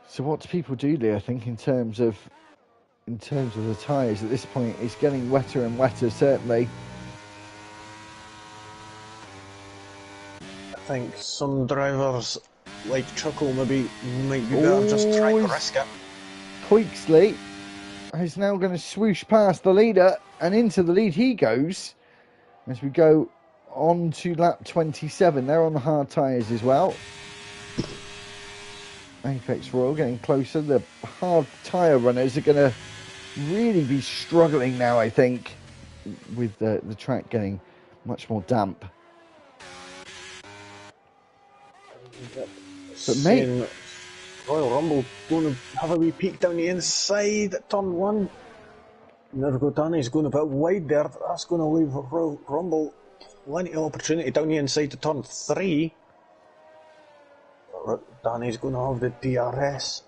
So what do people do there, I think, in terms of the tyres at this point? It's getting wetter and wetter, certainly. I think some drivers, like Chuckle, might be better just trying to risk it. Poixley is now going to swoosh past the leader, and into the lead he goes as we go on to lap 27. They're on the hard tyres as well. Apex Royal getting closer. The hard tyre runners are going to really be struggling now, I think, with the track getting much more damp. But mate, Royal Rumble going to have a wee peek down the inside at turn 1. Never go Danny's going a bit wide there. That's going to leave Royal Rumble plenty of opportunity down the inside to turn 3. Danny's going to have the DRS.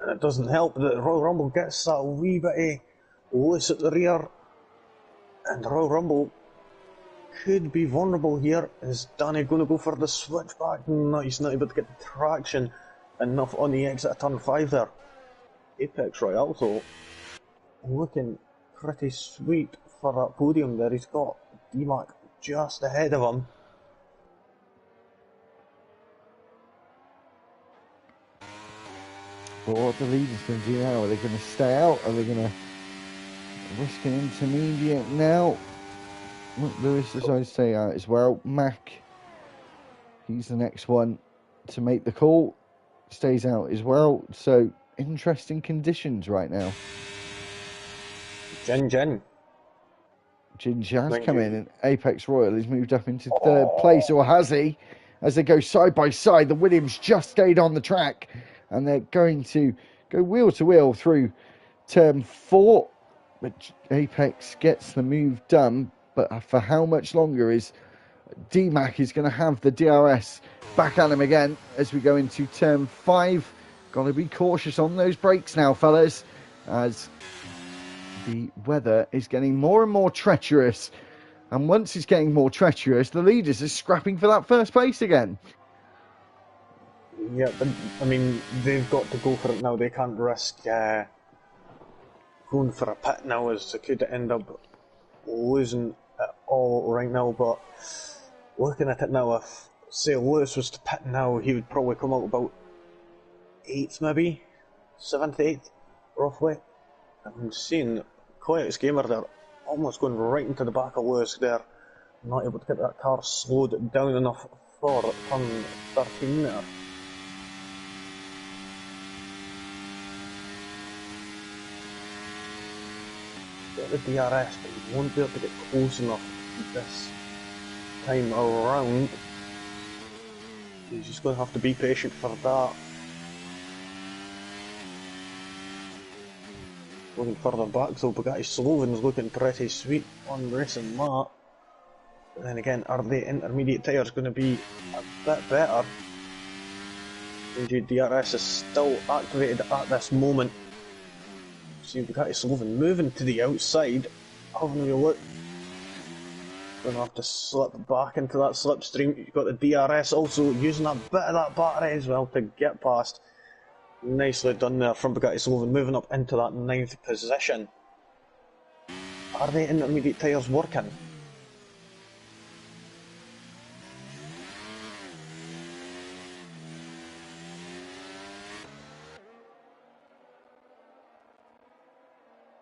And it doesn't help that Royal Rumble gets that wee bit loose at the rear. And Royal Rumble could be vulnerable here. Is Danny going to go for the switchback? No, he's not able to get the traction enough on the exit of turn 5 there. Apex Royale though, looking pretty sweet for that podium there. He's got D-Mac just ahead of him. But what the leaders going to do now? Are they going to stay out? Are they going to risk an intermediate now? Lewis decided to stay out as well. Mac, he's the next one to make the call. Stays out as well. So, interesting conditions right now. Jin Jin's come in, and Apex Royal has moved up into third place, or has he? As they go side by side, the Williams just stayed on the track, and they're going to go wheel to wheel through turn 4. But Apex gets the move done, but for how much longer is DMAC is going to have the DRS back at him again as we go into turn 5. Got to be cautious on those brakes now, fellas, as the weather is getting more and more treacherous. And once it's getting more treacherous, the leaders are scrapping for that first place again. Yeah, I mean, they've got to go for it now. They can't risk going for a pit now, as they could end up losing it all right now. But looking at it now, if, say, Lewis was to pit now, he would probably come out about 8th, maybe 7th, 8th, roughly. I'm seeing Quiet's Gamer there, almost going right into the back of Lewis there, not able to get that car slowed down enough for turn 13 there. Get the DRS, but he won't be able to get close enough this time around. He's just going to have to be patient for that. Looking further back though, Bugatti Sloven's looking pretty sweet on racing that. But then again, are the intermediate tyres going to be a bit better? Indeed, DRS is still activated at this moment. See Bugatti Sloven moving to the outside, having a look. Going to have to slip back into that slipstream. You've got the DRS also using a bit of that battery as well to get past. Nicely done there from Bugatti Sloven, moving up into that 9th position. Are the intermediate tyres working?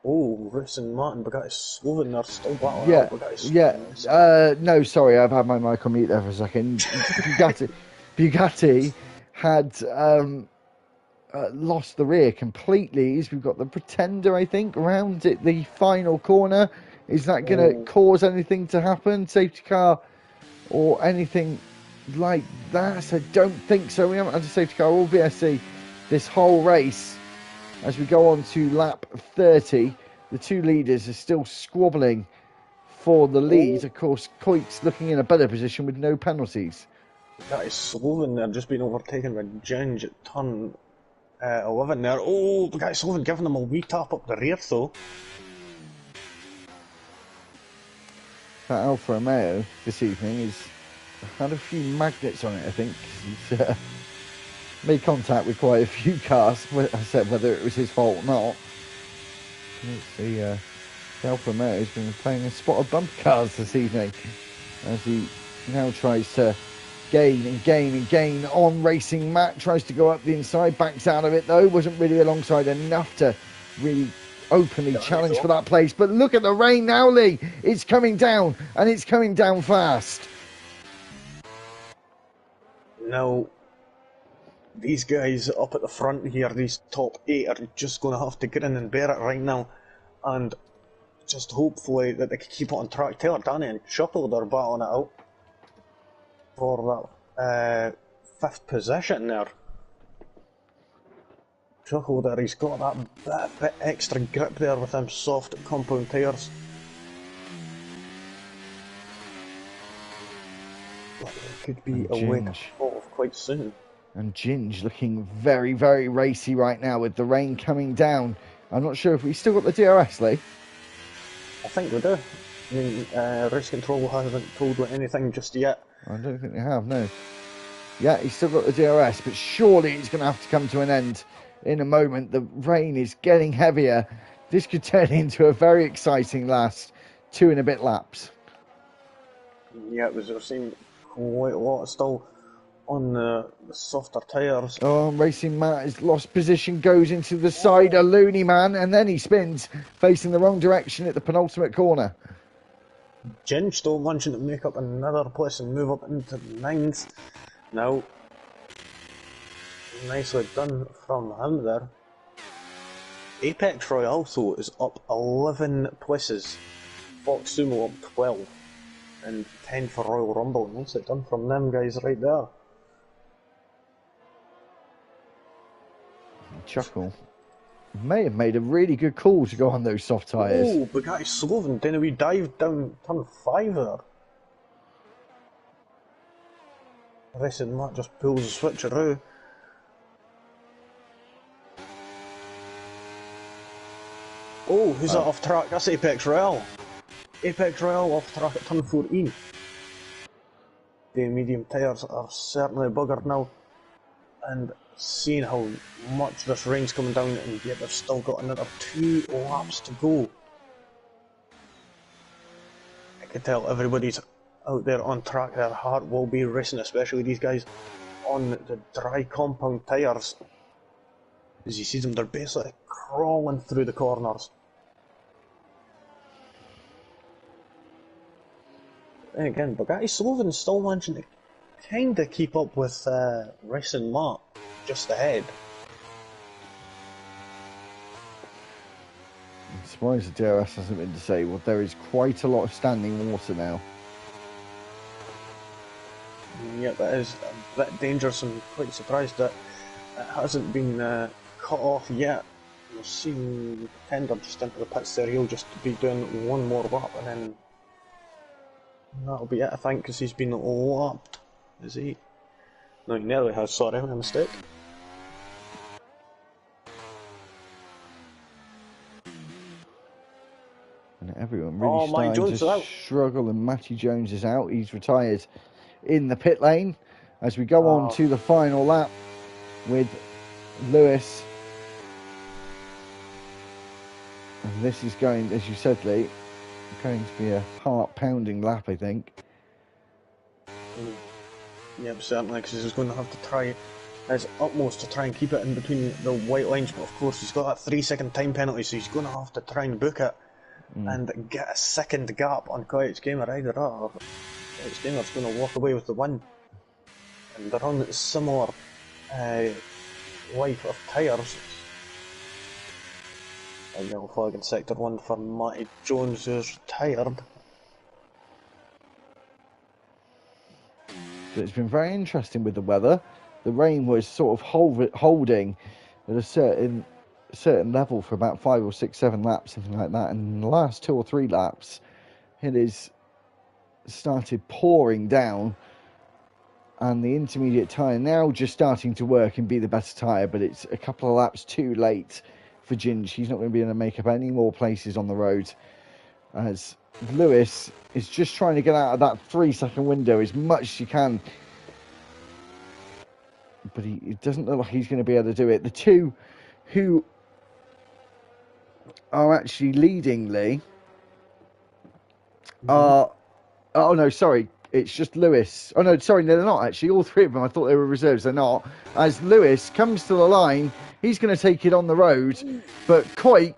Oh, Russ and Martin, Bugatti Sloven are still battling out. No, sorry, I've had my mic on mute there for a second. Bugatti had lost the rear completely. We've got the Pretender, I think, round at the final corner. Is that going to cause anything to happen? Safety car or anything like that? I don't think so. We haven't had a safety car or VSC this whole race. As we go on to lap 30, the two leaders are still squabbling for the lead. Of course, Coit's looking in a better position with no penalties. That is Sloven there, just being overtaken by Ginge at turn 11 there. Oh, Bugatti Sloven giving them a wee tap up the rear though. That Alfa Romeo this evening has had a few magnets on it, I think. He's made contact with quite a few cars. I said whether it was his fault or not. The Alfa Romeo has been playing a spot of bumper cars this evening as he now tries to gain on Racing Matt. Tries to go up the inside, backs out of it though. Wasn't really alongside enough to really openly challenge for that place. But look at the rain now, Lee. It's coming down, and it's coming down fast. Now, these guys up at the front here, these top 8, are just going to have to grin and bear it right now, and just hopefully that they can keep it on track. Taylor Danny and Chuckle are battling it out for that 5th position there. Chuckle there, he's got that bit extra grip there with them soft compound tyres. Could be a way to fall off quite soon. And Ginge looking very, very racy right now with the rain coming down. I'm not sure if we still got the DRS, Lee. I think we do. I mean, race control hasn't told me anything just yet. I don't think they have, no. Yeah, he's still got the DRS, but surely it's going to have to come to an end in a moment. The rain is getting heavier. This could turn into a very exciting last 2 and a bit laps. Yeah, we've seen quite a lot still on the softer tyres. Oh, Racing Matt has lost position, goes into the side, a loony man, and then he spins, facing the wrong direction at the penultimate corner. Ginge though managing to make up another place and move up into 9th. Now, nicely done from him there. Apex Royale though is up 11 places. Fox Sumo up 12. And 10 for Royal Rumble. Nicely done from them guys right there. Chuckle may have made a really good call to go on those soft tyres. Oh, Bugatti Sloven, then we dive down turn 5 there. Racing Matt just pulls the switcheroo. Oh, who's that off track? That's Apex Royale. Apex Royale off track at turn 14. The medium tyres are certainly buggered now. And seeing how much this rain's coming down, and yet they've still got another 2 laps to go. I can tell everybody's out there on track, their heart will be racing, especially these guys on the dry compound tyres. As you see them, they're basically crawling through the corners. And again, Bugatti Sloven's still managing to kinda keep up with Racing Matt just ahead. I'm surprised the DRS hasn't been disabled. There is quite a lot of standing water now. Yeah, that is a bit dangerous. I'm quite surprised that it hasn't been cut off yet. We've seen Tender just into the pits there. He'll just be doing one more lap and then that'll be it, I think, because he's been lapped. Is he? No, he nearly has. Sorry, my mistake. And everyone really starting to struggle, and Matty Jones is out. He's retired in the pit lane as we go on to the final lap with Lewis. And this is going, as you said, Lee, going to be a heart-pounding lap, I think. Yep, certainly, because he's going to have to try his utmost to try and keep it in between the white lines, but of course he's got that 3-second time penalty, so he's going to have to try and book it and get a second gap on Coyote's Gamer. Either that or Coyote's Gamer's going to walk away with the win. And they're on similar life of tyres. A yellow flag in sector 1 for Matty Jones, who's retired. It's been very interesting with the weather. The rain was sort of holding at a certain level for about 5 or 6, 7 laps, something like that. And in the last 2 or 3 laps, it has started pouring down. And the intermediate tyre now just starting to work and be the better tyre, but it's a couple of laps too late for Ginge. He's not going to be able to make up any more places on the road, as Lewis is just trying to get out of that 3-second window as much as he can. But it doesn't look like he's going to be able to do it. The two who are actually leading Lee are... Oh, no, sorry. It's just Lewis. Oh, no, sorry, no, they're not actually. All 3 of them, I thought they were reserves. They're not. As Lewis comes to the line, he's going to take it on the road. But Coix,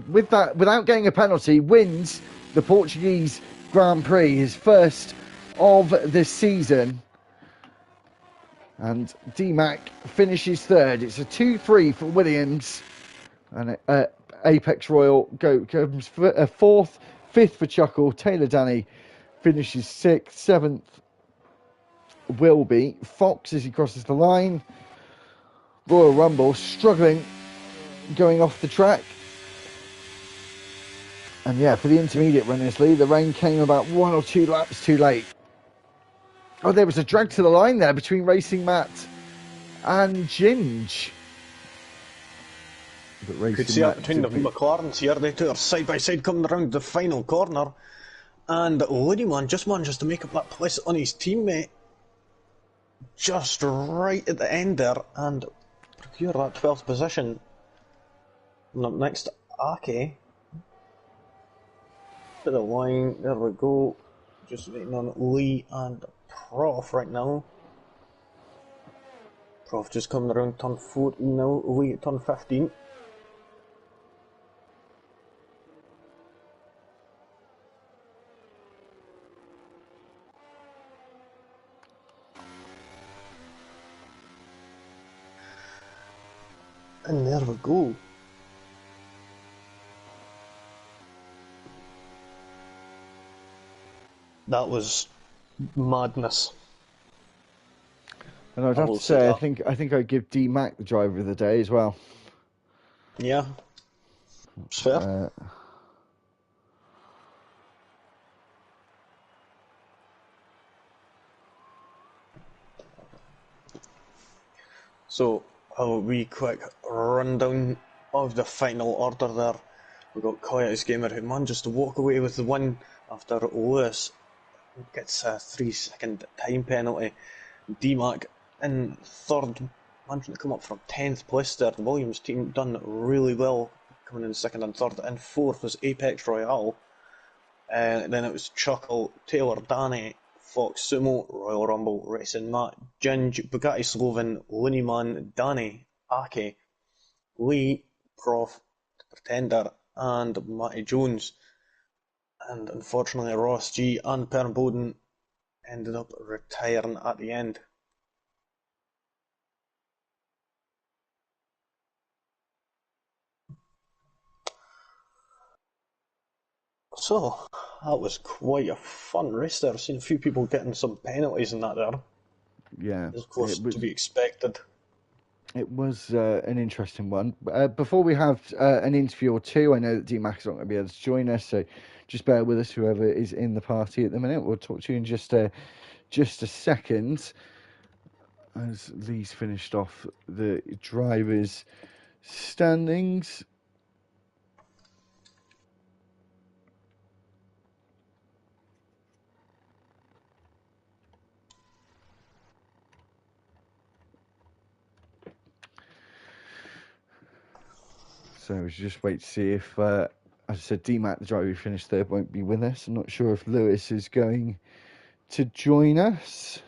without getting a penalty, wins the Portuguese Grand Prix, his first of the season. And D-Mac finishes 3rd. It's a 2-3 for Williams. And Apex Royal comes 4th, 5th for Chuckle. Taylor Danny finishes 6th, 7th will be Fox as he crosses the line. Royal Rumble struggling going off the track. And yeah, for the intermediate runners, Lee, the rain came about 1 or 2 laps too late. Oh, there was a drag to the line there between Racing Matt and Ginge. You could see it between the McLarens here. They two are side by side coming around the final corner. And Looneyman just manages to make up that place on his teammate just right at the end there and procure that 12th position. And up next, Ake. To the line, there we go. Just waiting on Lee and Prof right now. Prof just coming around turn 14 now, away at turn 15. And there we go. That was madness. And I'd have to say, I think I'd give D Mac the driver of the day as well. Yeah, it's fair. So, a wee quick rundown of the final order there. We've got Coyote's Gamer who managed to walk away with the win after Lewis gets a 3-second time penalty. D-Mac in third, managing to come up from 10th place there. The Williams team done really well, coming in second and third. And fourth was Apex Royale. Then it was Chuckle, Taylor, Danny, Fox Sumo, Royal Rumble, Racing Matt, Ginge, Bugatti Sloven, Looney Man, Danny, Aki, Lee, Prof, Pretender, and Matty Jones. And unfortunately, Ross G and Pern Bowden ended up retiring at the end. So, that was quite a fun race there. I've seen a few people getting some penalties in that there. Yeah. Of course, to be expected. It was an interesting one. Before we have an interview or two, I know that D-Mac is not going to be able to join us, so just bear with us, whoever is in the party at the minute. We'll talk to you in just a second. As Lee's finished off the drivers' standings. So we should just wait to see if, as I said, D-Mac, the driver who finished third, won't be with us. I'm not sure if Lewis is going to join us.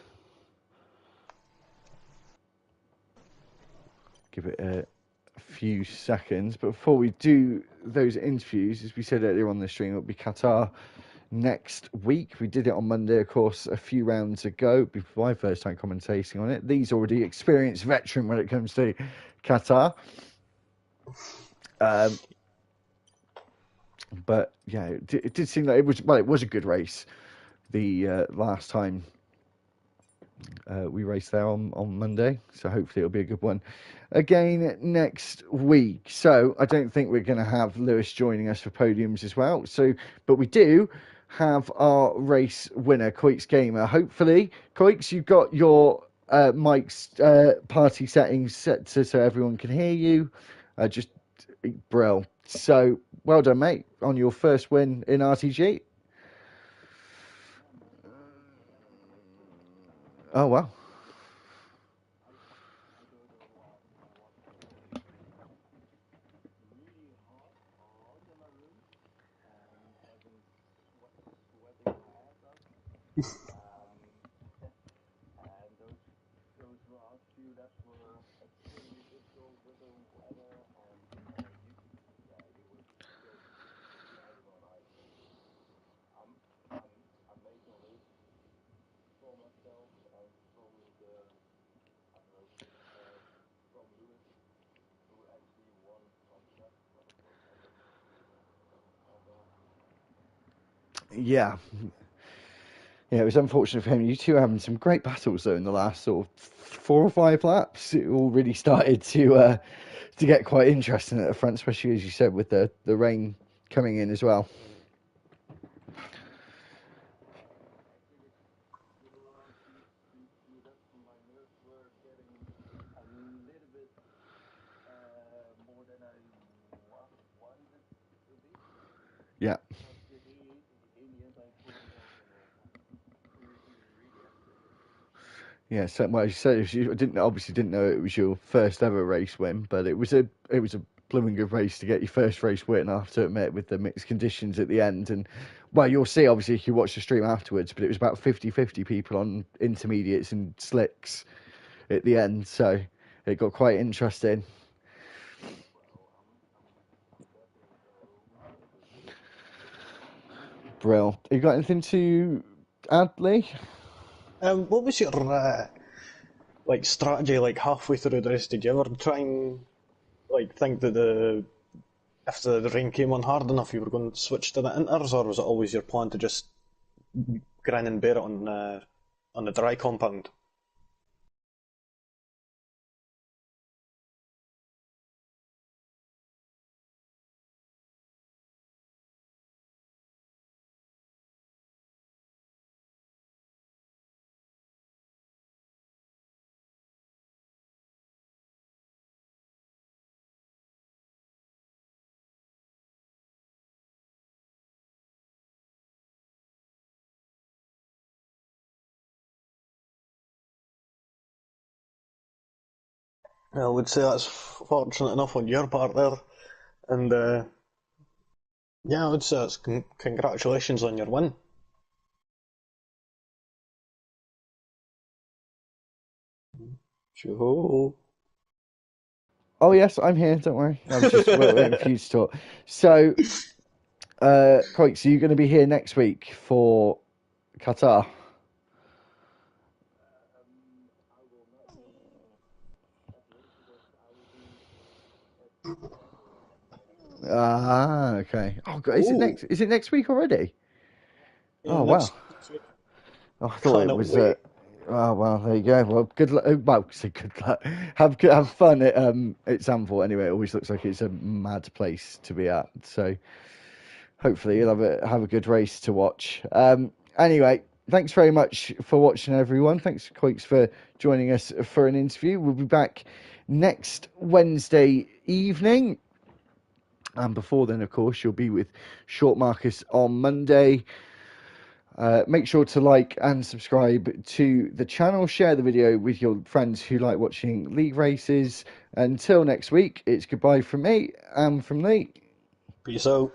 Give it a few seconds. But before we do those interviews, as we said earlier on the stream, it'll be Qatar next week. We did it on Monday, of course, a few rounds ago, before my first time commentating on it. Lee's already experienced veteran when it comes to Qatar. But yeah, it did seem like it was a good race the last time we raced there on Monday, so hopefully it'll be a good one again next week. So I don't think we're going to have Lewis joining us for podiums as well. So, but we do have our race winner, Coix Gamer. Hopefully, Coix, you've got your mic's party settings set so everyone can hear you. Just brill. So well done, mate, on your first win in RTG. Oh wow. Yeah. Yeah, it was unfortunate for him. You two were having some great battles though in the last sort of 4 or 5 laps. It all really started to get quite interesting at the front, especially as you said with the rain coming in as well. Yeah. Yeah, so well, you said you didn't know it was your first ever race win, but it was a blooming good race to get your first race win. I have to admit, with the mixed conditions at the end, and well, you'll see obviously if you watch the stream afterwards, but it was about 50-50 people on intermediates and slicks at the end, so it got quite interesting. Brill. You got anything to add, Lee? What was your like strategy like halfway through the race? Did you ever try and like think that if the rain came on hard enough, you were going to switch to the inters, or was it always your plan to just grin and bear it on the dry compound? I would say that's fortunate enough on your part there, and yeah, I would say it's congratulations on your win. Sure. Oh yes, I'm here. Don't worry. I'm just waiting for you to talk. So, Coik, so you're going to be here next week for Qatar? Ah, okay. Oh, God, is it Oh, next? Is it next week already? yeah, Oh wow. next week. Oh, I thought it Cannot was. wait. Oh well, there you go. Well, good luck. Well, say good luck. Have fun at Zandvoort. Anyway, it always looks like it's a mad place to be at. So hopefully you'll have a good race to watch. Anyway, thanks very much for watching, everyone. Thanks, Quakes, for joining us for an interview. We'll be back next Wednesday evening. And before then, of course, you'll be with Short Marcus on Monday. Make sure to like and subscribe to the channel. Share the video with your friends who like watching league races. Until next week, it's goodbye from me and from Lee. Peace out.